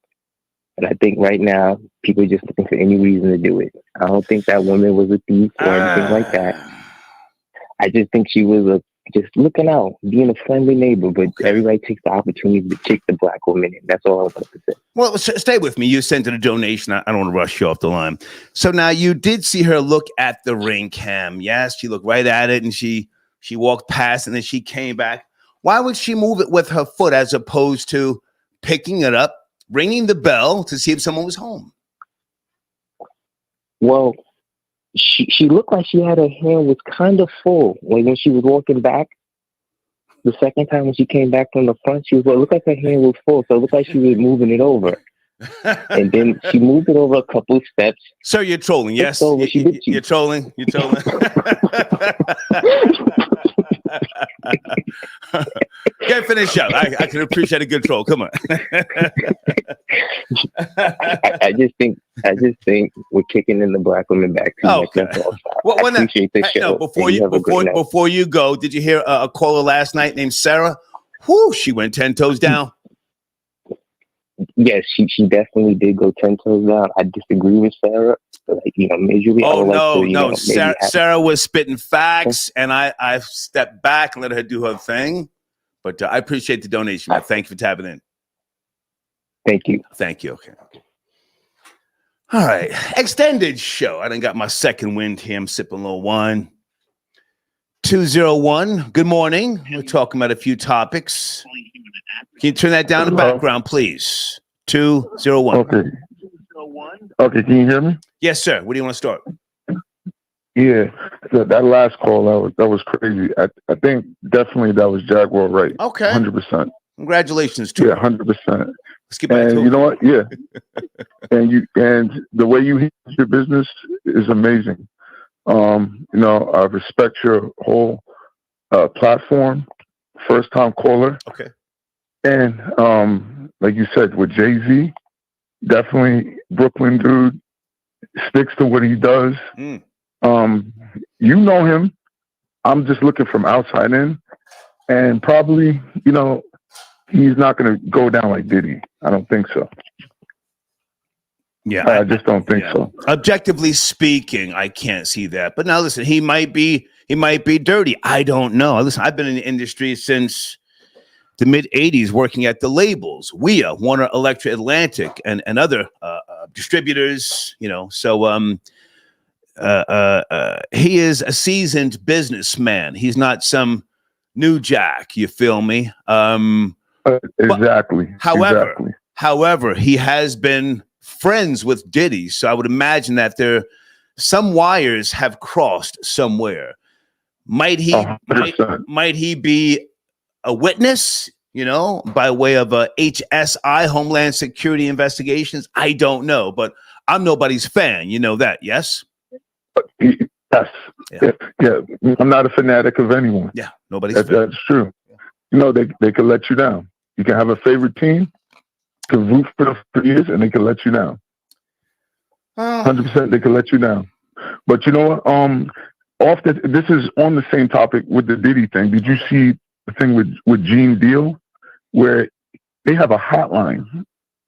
And I think right now people are just looking for any reason to do it. I don't think that woman was a thief or anything like that. I just think she was just looking out, being a friendly neighbor, but everybody takes the opportunity to kick the black woman in. That's all I want to say. Well, stay with me. You sent in a donation. I don't want to rush you off the line. So now you did see her look at the ring cam. Yes, she looked right at it, and she walked past, and then she came back. Why would she move it with her foot as opposed to picking it up, ringing the bell to see if someone was home? Well, she looked like she had her hand was kind of full when she was walking back. The second time when she came back from the front, it looked like her hand was full, so it looked like she was moving it over. And then she moved it over a couple steps. So you're trolling, yes? You're trolling. You're trolling. Can't finish up. I can appreciate a good troll. Come on. I just think we're kicking in the black women back. Okay. Well, I appreciate this show. Before you go, did you hear a caller last night named Sarah? Whoo, she went 10 toes down. Yes, she definitely did go 10 toes down. I disagree with Sarah. Majorly. No. Sarah was spitting facts, and I stepped back and let her do her thing. But I appreciate the donation, man. Thank you for tapping in. Thank you. Thank you. Okay. All right. Extended show. I done got my second wind here. I'm sipping a little wine. 201. Good morning. We're talking about a few topics. Can you turn that down in the background, please? 201. Okay, can you hear me? Yes, sir. Where do you want to start? Yeah, that last call, that was crazy. I think definitely that was Jaguar Wright. Okay. 100%. Congratulations to Yeah, 100%. Let's get back to it. You know what? Yeah. and the way you handle your business is amazing. I respect your whole platform. First time caller. Okay. And like you said, with JAY-Z, definitely Brooklyn dude, sticks to what he does. You know him. I'm just looking from outside in, and probably, he's not going to go down like Diddy. I don't think so. Yeah, I just don't think so. Objectively speaking, I can't see that. But now, listen, he might be dirty. I don't know. Listen, I've been in the industry since the mid '80s, working at the labels, WEA, Warner Electric Atlantic, and other distributors. So he is a seasoned businessman. He's not some new jack. You feel me? Exactly. However, he has been friends with Diddy, so I would imagine that some wires have crossed somewhere. Might he be a witness, by way of HSI, Homeland Security Investigations? I don't know, but I'm nobody's fan. You know that, yes? Yes. Yeah. I'm not a fanatic of anyone. Yeah, nobody's fan. That's true. They can let you down. You can have a favorite team, can root for them for years, and they can let you down. 100% they can let you down. But you know what? This is on the same topic with the Diddy thing. Did you see the thing with Gene Deal, where they have a hotline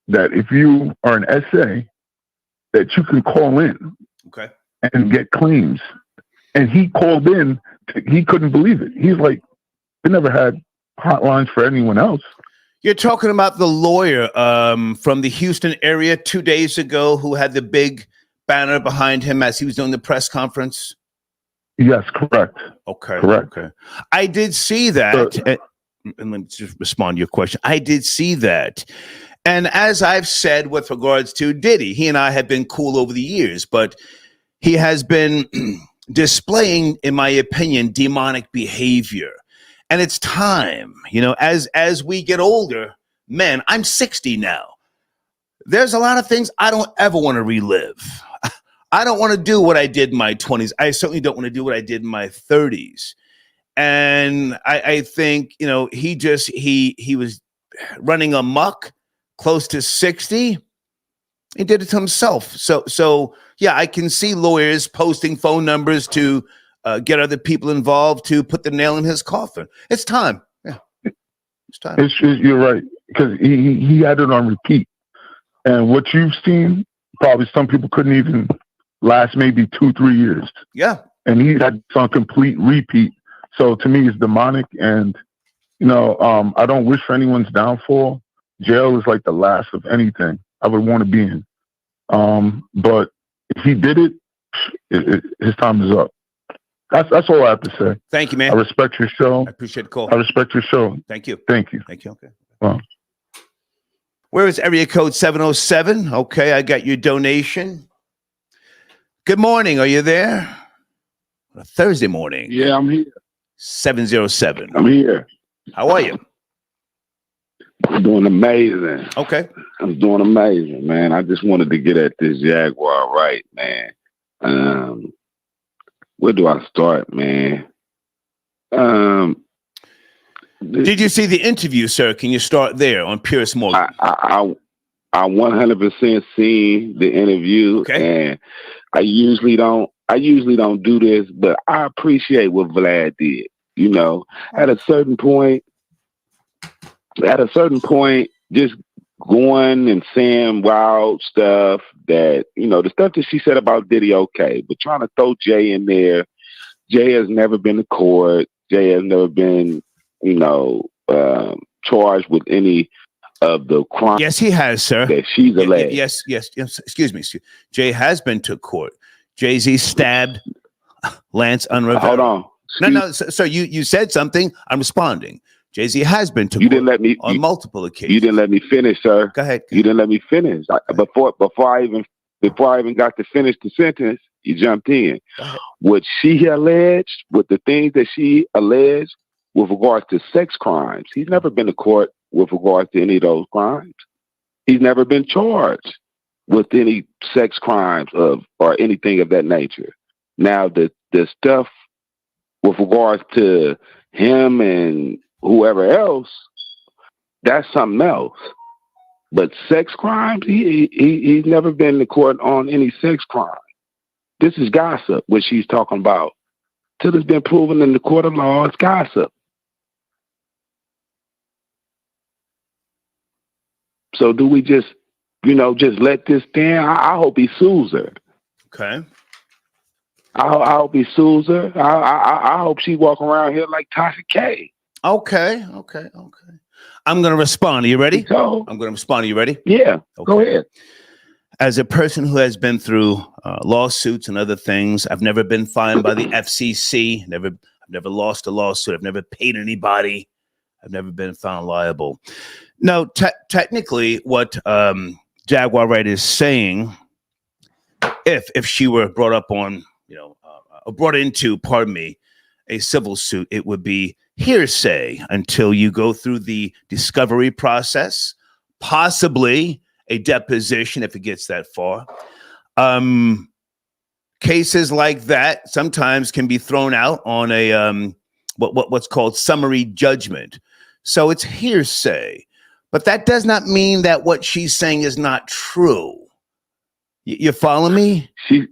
that if you are an SA, that you can call in and get claims. And he called in. He couldn't believe it. He's like, they never had hotlines for anyone else. You're talking about the lawyer from the Houston area 2 days ago who had the big banner behind him as he was doing the press conference? Yes, correct. Okay. Correct. Okay. I did see that. And let me just respond to your question. I did see that. And as I've said with regards to Diddy, he and I have been cool over the years, but he has been displaying, in my opinion, demonic behavior. And it's time, as we get older, men, I'm 60 now. There's a lot of things I don't ever want to relive. I don't want to do what I did in my 20s. I certainly don't want to do what I did in my 30s. And I think, he was running amok close to 60. He did it to himself. So yeah, I can see lawyers posting phone numbers to get other people involved to put the nail in his coffin. It's time. Yeah, it's time. You're right, because he had it on repeat. And what you've seen, probably some people couldn't even last maybe 2-3 years. Yeah. And he had it on complete repeat. So to me, it's demonic, and I don't wish for anyone's downfall. Jail is like the last of anything I would want to be in. But if he did it, his time is up. That's all I have to say. Thank you, man. I respect your show. I appreciate the call. I respect your show. Thank you. Thank you. Thank you. Okay. Well. Where is area code 707? Okay, I got your donation. Good morning. Are you there? A Thursday morning. Yeah, I'm here. 707. I'm here. How are you? I'm doing amazing. Okay. I'm doing amazing, man. I just wanted to get at this Jaguar Wright, man. Where do I start, man? Did you see the interview, sir? Can you start there on Piers Morgan? I 100% seen the interview, and I usually don't do this, but I appreciate what Vlad did. At a certain point, just going and saying wild stuff that, the stuff that she said about Diddy, okay, but trying to throw Jay in there. Jay has never been to court. Jay has never been, charged with any of the crimes. Yes, he has, sir. That she's alleged. Yes. Excuse me. Jay has been to court. Jay-Z stabbed Lance Unrevealed. Hold on. No, sir, you said something. I'm responding. Jay-Z has been to court. Didn't let me on multiple occasions. You didn't let me finish, sir. Go ahead. You didn't let me finish. Before I even got to finish the sentence, you jumped in. What she alleged, with the things that she alleged with regards to sex crimes, he's never been to court with regards to any of those crimes. He's never been charged with any sex crimes or anything of that nature. Now, the stuff with regards to him and whoever else, that's something else. But sex crimes, he's never been to court on any sex crime. This is gossip, what she's talking about. Till it's been proven in the court of law, it's gossip. So do we just let this stand? I hope he sues her. Okay. I hope he sues her. I hope she walk around here like Tasha K. Okay. I'm going to respond. Are you ready? So, I'm going to respond. Are you ready? Yeah. Okay. Go ahead. As a person who has been through lawsuits and other things, I've never been fined by the FCC. I've never lost a lawsuit. I've never paid anybody. I've never been found liable. No, technically, what Jaguar Wright is saying, if she were brought up on, brought into, a civil suit, it would be hearsay until you go through the discovery process, possibly a deposition if it gets that far. Cases like that sometimes can be thrown out on a what's called summary judgment. So it's hearsay. But that does not mean that what she's saying is not true. You follow me? She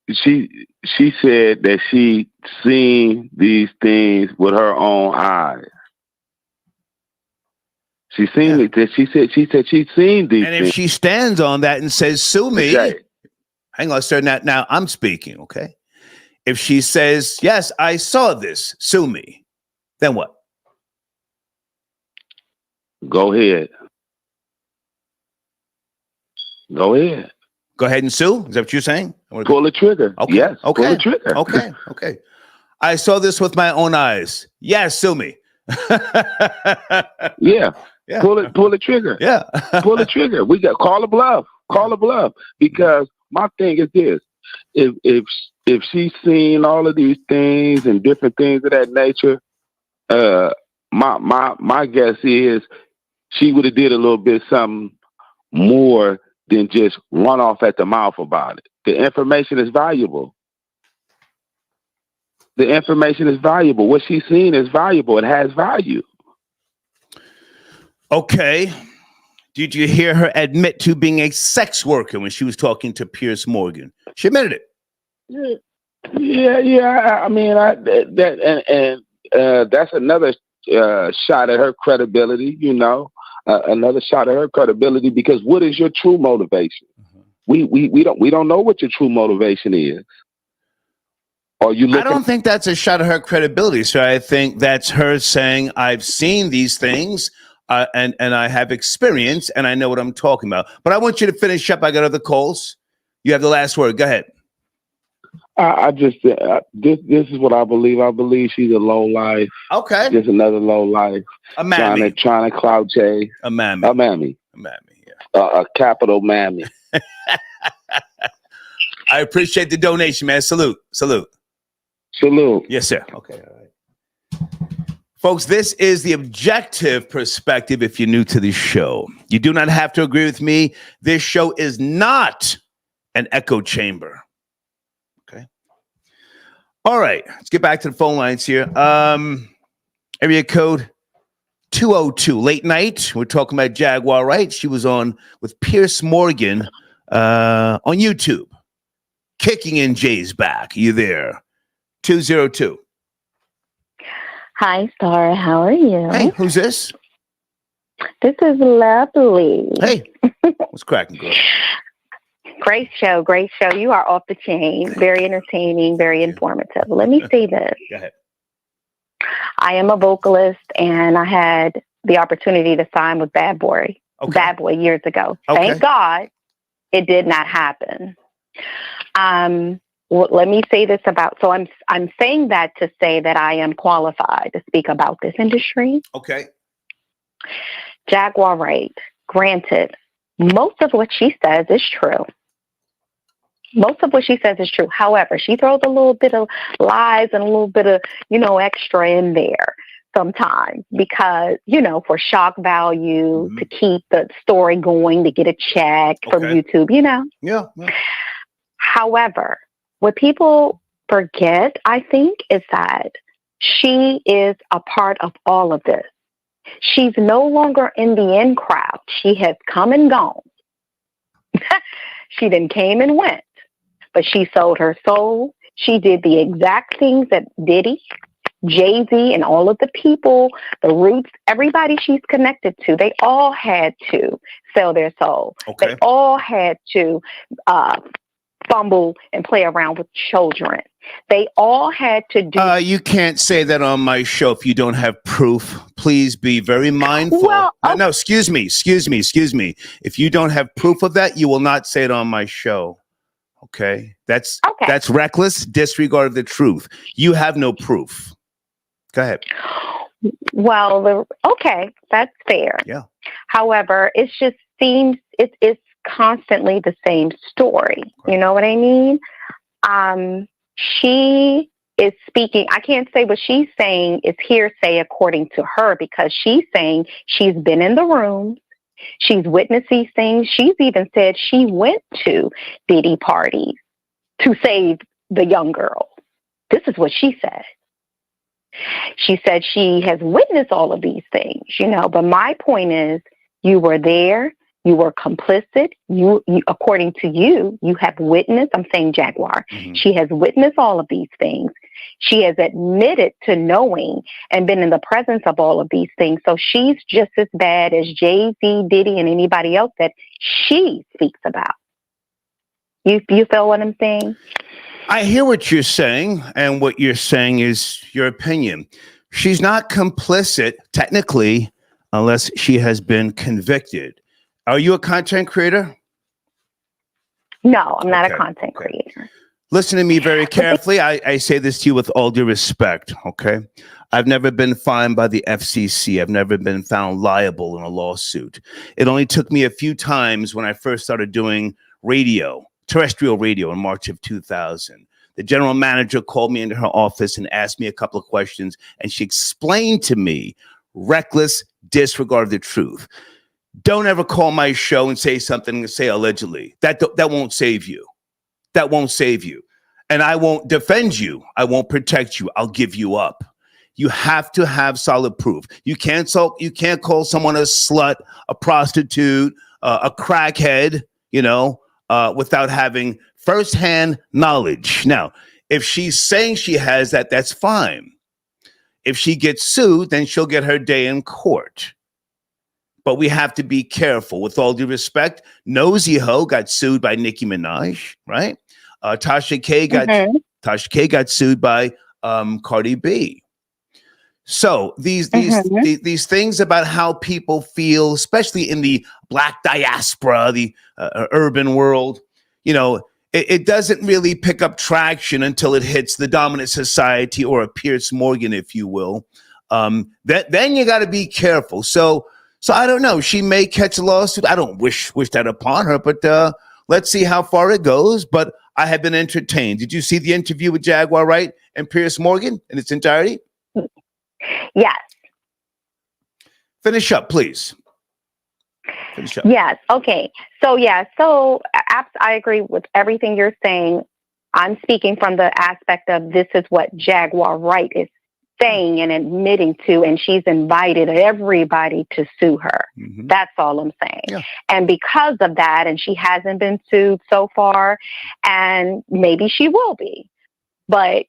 said that she seen these things with her own eyes. She seen it. That she said she's seen these. And things. if she stands on that and says, "Sue me," hang on, sir. Now I'm speaking. Okay. If she says, "Yes, I saw this," sue me. Then what? Go ahead. Go ahead. Go ahead and sue? Is that what you're saying? Pull the trigger. Okay. Yes. Okay. Pull the trigger. Okay. I saw this with my own eyes. Yes, sue me. Yeah. Pull the trigger. Yeah. Pull the trigger. We got call a bluff. Call a bluff. Because my thing is this: if she's seen all of these things and different things of that nature, my guess is she would have did a little bit something more than just run off at the mouth about it. The information is valuable. The information is valuable. What she's seen is valuable. It has value. Okay. Did you hear her admit to being a sex worker when she was talking to Piers Morgan? She admitted it. Yeah. I mean, that's another shot at her credibility. Another shot at her credibility, because what is your true motivation? We don't know what your true motivation is. Or you look I don't think that's a shot at her credibility, sir. I think that's her saying, I've seen these things and I have experience and I know what I'm talking about. But I want you to finish up. I got other calls. You have the last word. Go ahead. I just this is what I believe. I believe she's a low life. Okay. Just another low life. A mammy. Trying to clout Jay. A mammy. A mammy. A mammy. Yeah. A capital mammy. I appreciate the donation, man. Salute. Salute. Salute. Yes, sir. Okay. All right. Folks, this is the objective perspective if you're new to the show. You do not have to agree with me. This show is not an echo chamber. Okay. All right. Let's get back to the phone lines here. Area code 202. Late night. We're talking about Jaguar Wright. She was on with Piers Morgan on YouTube. Kicking in Jay's back. You there? 202. Hi, Star. How are you? Hey, who's this? This is Lovely. Hey, what's cracking, girl? Great show. Great show. You are off the chain. Very entertaining, very informative. Let me say this. Go ahead. I am a vocalist, and I had the opportunity to sign with Bad Boy years ago. Okay. Thank God it did not happen. Well, let me say this about, so I'm saying that to say that I am qualified to speak about this industry. Okay. Jaguar Wright, granted, most of what she says is true. Most of what she says is true. However, she throws a little bit of lies and a little bit of, extra in there sometimes because, for shock value, to keep the story going, to get a check from YouTube, Yeah. However, what people forget, I think, is that she is a part of all of this. She's no longer in the in crowd. She has come and gone. She then came and went, but she sold her soul. She did the exact things that Diddy, JAY-Z, and all of the people, the Roots, everybody she's connected to, they all had to sell their soul. Okay. They all had to fumble and play around with children. They all had to do. You can't say that on my show if you don't have proof. Please be very mindful. Well, no, excuse me. If you don't have proof of that, you will not say it on my show. Okay, that's reckless disregard of the truth. You have no proof. Go ahead. Well, that's fair. Yeah. However, it just seems it's constantly the same story. You know what I mean? She is speaking. I can't say what she's saying is hearsay according to her because she's saying she's been in the room. She's witnessed these things. She's even said she went to Diddy parties to save the young girl. This is what she said. She said she has witnessed all of these things, but my point is you were there. You were complicit. You according to you have witnessed, I'm saying Jaguar, she has witnessed all of these things. She has admitted to knowing and been in the presence of all of these things. So she's just as bad as Jay-Z, Diddy, and anybody else that she speaks about. You feel what I'm saying? I hear what you're saying, and what you're saying is your opinion. She's not complicit, technically, unless she has been convicted. Are you a content creator? No, I'm not a content creator. Listen to me very carefully. I say this to you with all due respect, okay? I've never been fined by the FCC. I've never been found liable in a lawsuit. It only took me a few times when I first started doing radio, terrestrial radio in March of 2000. The general manager called me into her office and asked me a couple of questions, and she explained to me reckless disregard of the truth. Don't ever call my show and say something and say allegedly. That won't save you. That won't save you. And I won't defend you. I won't protect you. I'll give you up. You have to have solid proof. You can't call someone a slut, a prostitute, a crackhead, without having firsthand knowledge. Now, if she's saying she has that, that's fine. If she gets sued, then she'll get her day in court. But we have to be careful. With all due respect, Nosy Ho got sued by Nicki Minaj, right? Tasha K got Tasha K got sued by Cardi B. So these things about how people feel, especially in the Black diaspora, the urban world, it doesn't really pick up traction until it hits the dominant society or a Piers Morgan, if you will. Then you got to be careful. So I don't know. She may catch a lawsuit. I don't wish that upon her, but let's see how far it goes. But I have been entertained. Did you see the interview with Jaguar Wright and Piers Morgan in its entirety? Yes. Finish up, please. Finish up. Yes. Okay. So I agree with everything you're saying. I'm speaking from the aspect of this is what Jaguar Wright is saying and admitting to, and she's invited everybody to sue her. Mm-hmm. That's all I'm saying. Yeah. And because of that, and she hasn't been sued so far, and maybe she will be, but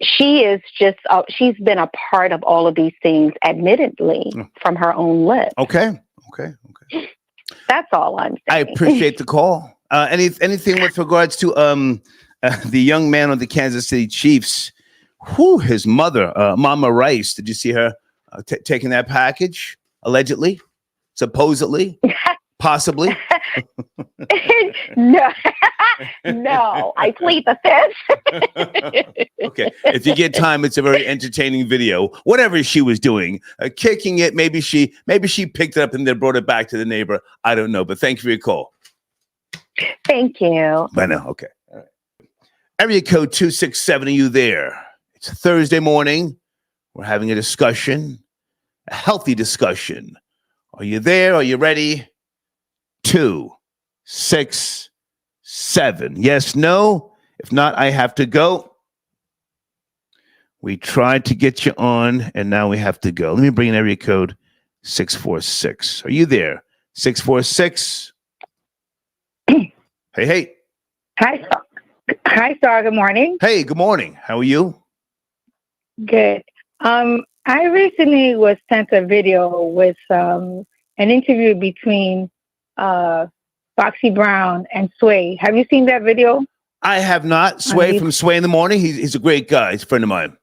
she is just, she's been a part of all of these things, admittedly, from her own lips. Okay. That's all I'm saying. I appreciate the call. Anything with regards to the young man on the Kansas City Chiefs? His mother, Mama Rice. Did you see her taking that package? Allegedly, supposedly, possibly. No, I plead the fifth. Okay, if you get time, it's a very entertaining video. Whatever she was doing, kicking it, maybe she picked it up and then brought it back to the neighbor. I don't know, but thank you for your call. Thank you. I know. Okay. All right. Area code 267. Are you there? It's a Thursday morning. We're having a discussion, a healthy discussion. Are you there? Are you ready? 267. Yes, no. If not, I have to go. We tried to get you on, and now we have to go. Let me bring in area code 646. Are you there? 646. Hey. Hi, Star. Good morning. Hey, good morning. How are you? Good. I recently was sent a video with an interview between Foxy Brown and Sway. Have you seen that video? I have not. Sway from Sway in the Morning. He's a great guy. He's a friend of mine.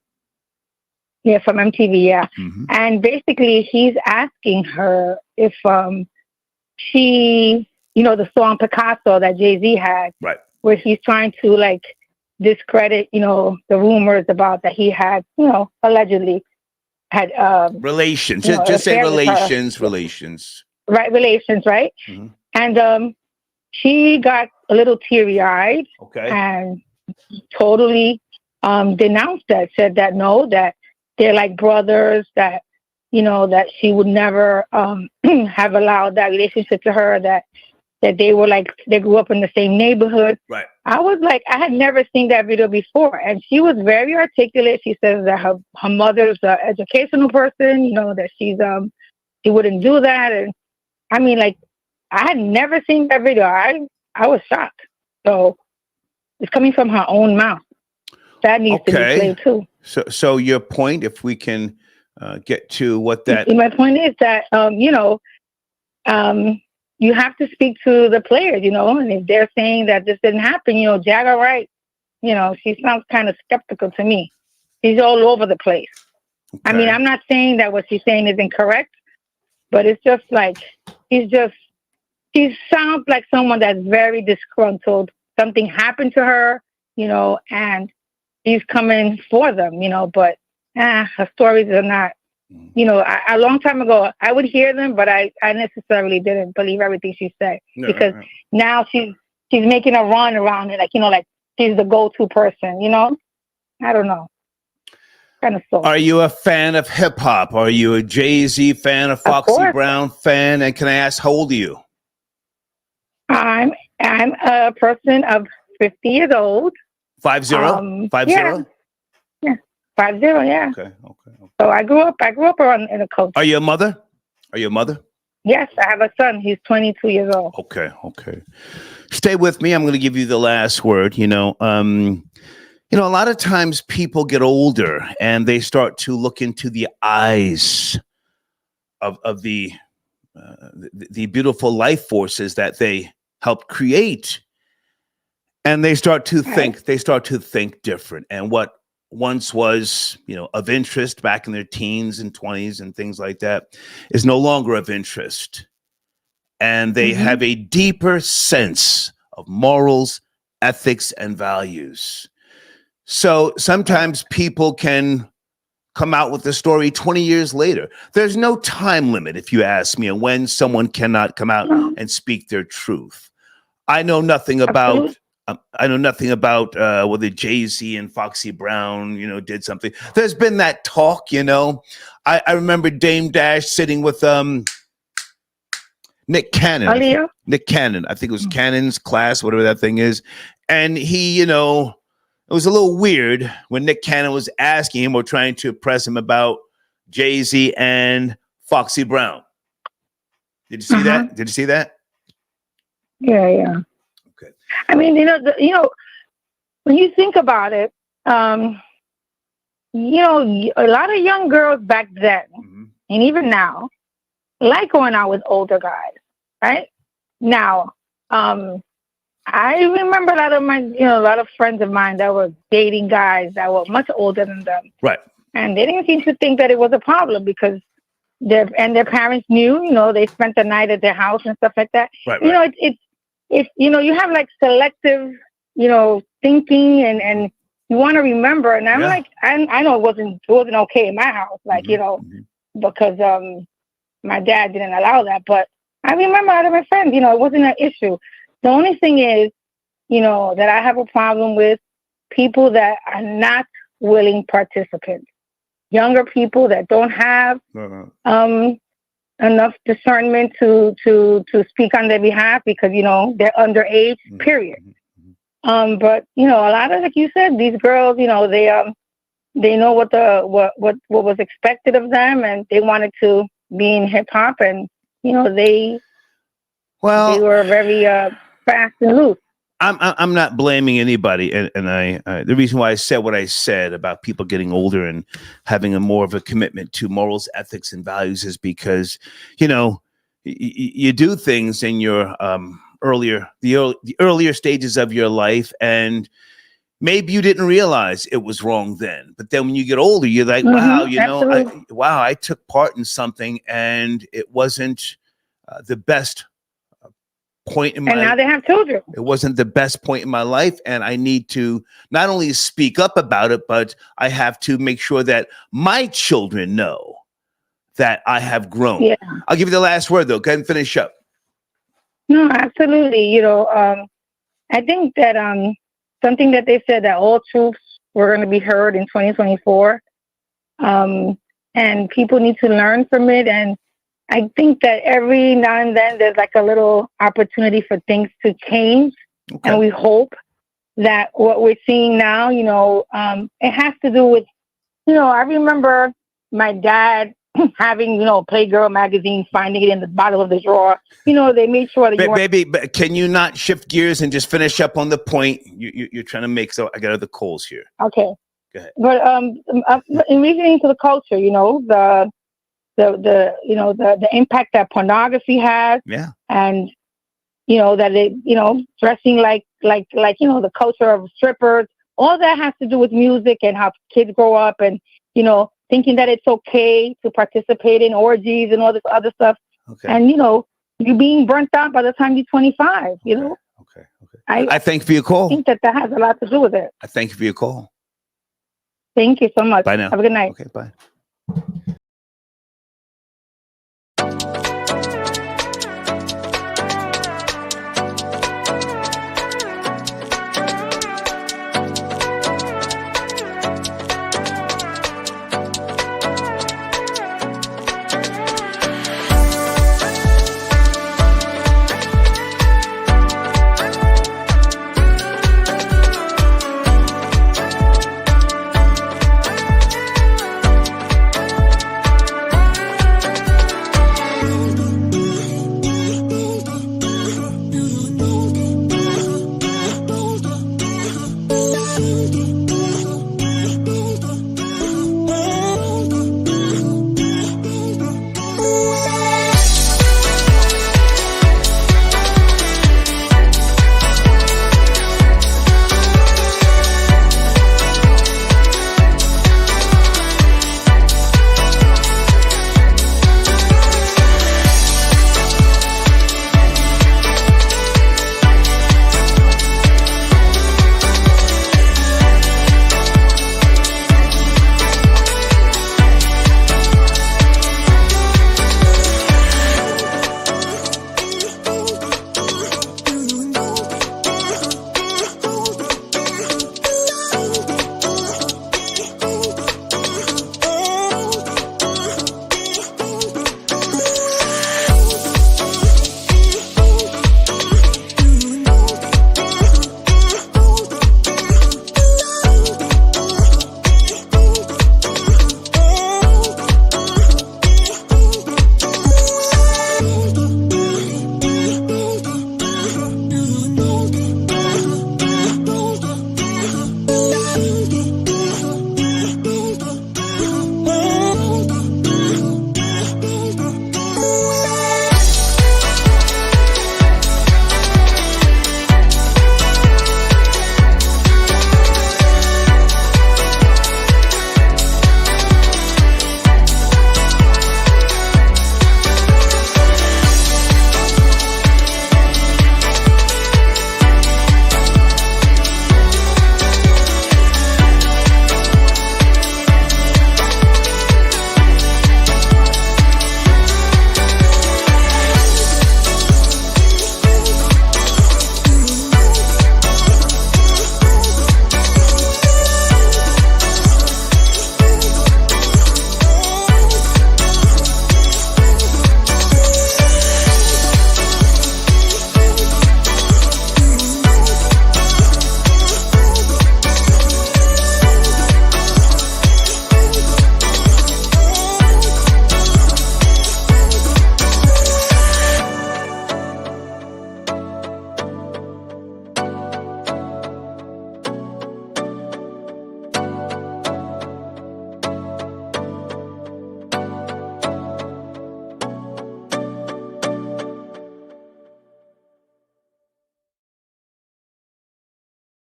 Yeah, from MTV, yeah. Mm-hmm. And basically, he's asking her if she, the song Picasso that Jay-Z had, right, where he's trying to discredit, the rumors about that he had, allegedly had relations. Just say relations. Right, relations, right? Mm-hmm. And she got a little teary-eyed, and totally denounced that. Said that no, that they're like brothers. That that she would never have allowed that relationship to her. That they were they grew up in the same neighborhood. Right. I was I had never seen that video before, and she was very articulate. She says that her mother's an educational person. That she wouldn't do that, and I mean, I had never seen that video. I was shocked. So it's coming from her own mouth. That needs to be played too. So your point, if we can get to what that. My point is that you have to speak to the players, and if they're saying that this didn't happen, Jaguar Wright, she sounds kind of skeptical to me. She's all over the place. Okay. I mean, I'm not saying that what she's saying is incorrect, but it's just she sounds like someone that's very disgruntled. Something happened to her, and she's coming for them, but her stories are not, a long time ago, I would hear them, but I necessarily didn't believe everything she said because now she's making a run around it, she's the go-to person, I don't know. Kind of so. Are you a fan of hip hop? Are you a Jay-Z fan, a Foxy Brown fan? And can I ask, how old are you? I'm a person of 50 years old. 50? 50? Yeah. 50, yeah. Okay. So I grew up around in a culture. Are you a mother? Yes, I have a son. He's 22 years old. Okay. Stay with me. I'm going to give you the last word. A lot of times people get older and they start to look into the eyes of the beautiful life forces that they helped create. And they start to think, different. And what once was, of interest back in their teens and 20s and things like that is no longer of interest. And they have a deeper sense of morals, ethics, and values. So sometimes people can come out with the story 20 years later. There's no time limit, if you ask me, on when someone cannot come out and speak their truth. I know nothing about whether Jay-Z and Foxy Brown, did something. There's been that talk, I remember Dame Dash sitting with Nick Cannon. Nick Cannon. I think it was Cannon's class, whatever that thing is. And he, it was a little weird when Nick Cannon was asking him or trying to press him about Jay-Z and Foxy Brown. Did you see that? Did you see that? Yeah. Okay. I mean, when you think about it, a lot of young girls back then, and even now, like going out with older guys, right? Now, I remember a lot of friends of mine that were dating guys that were much older than them. Right. And they didn't seem to think that it was a problem because their parents knew, they spent the night at their house and stuff like that. Right. It's you have like selective, thinking and you want to remember. And I'm like, I know it wasn't okay in my house, like, because my dad didn't allow that. But I remember out of my friends, it wasn't an issue. The only thing is, that I have a problem with people that are not willing participants. Younger people that don't have enough discernment to speak on their behalf because, they're underage, period. But, a lot of, like you said, these girls, they know what was expected of them and they wanted to be in hip hop and, they were very fast and loose. I'm not blaming anybody, and I the reason why I said what I said about people getting older and having a more of a commitment to morals, ethics, and values is because you do things in your earlier stages of your life, and maybe you didn't realize it was wrong then. But then when you get older, you're like, wow, I took part in something, and it wasn't the best point in my life. And now they have children. It wasn't the best point in my life. And I need to not only speak up about it, but I have to make sure that my children know that I have grown. Yeah. I'll give you the last word, though. Go ahead and finish up. No, absolutely. I think that something that they said that all truths were going to be heard in 2024. And people need to learn from it. And I think that every now and then there's like a little opportunity for things to change. Okay. And we hope that what we're seeing now, it has to do with, I remember my dad having, Playgirl magazine, finding it in the bottom of the drawer. They made sure that baby, but can you not shift gears and just finish up on the point you're trying to make? So I got other calls here. Okay. Go ahead. But in reasoning to the culture, the impact that pornography has, and that it dressing like the culture of strippers, all that has to do with music and how kids grow up and thinking that it's okay to participate in orgies and all this other stuff. Okay. And you're being burnt out by the time you're 25. Okay. I thank you for your call. I think that has a lot to do with it. I thank you for your call. Thank you so much. Bye now. Have a good night. Okay, bye.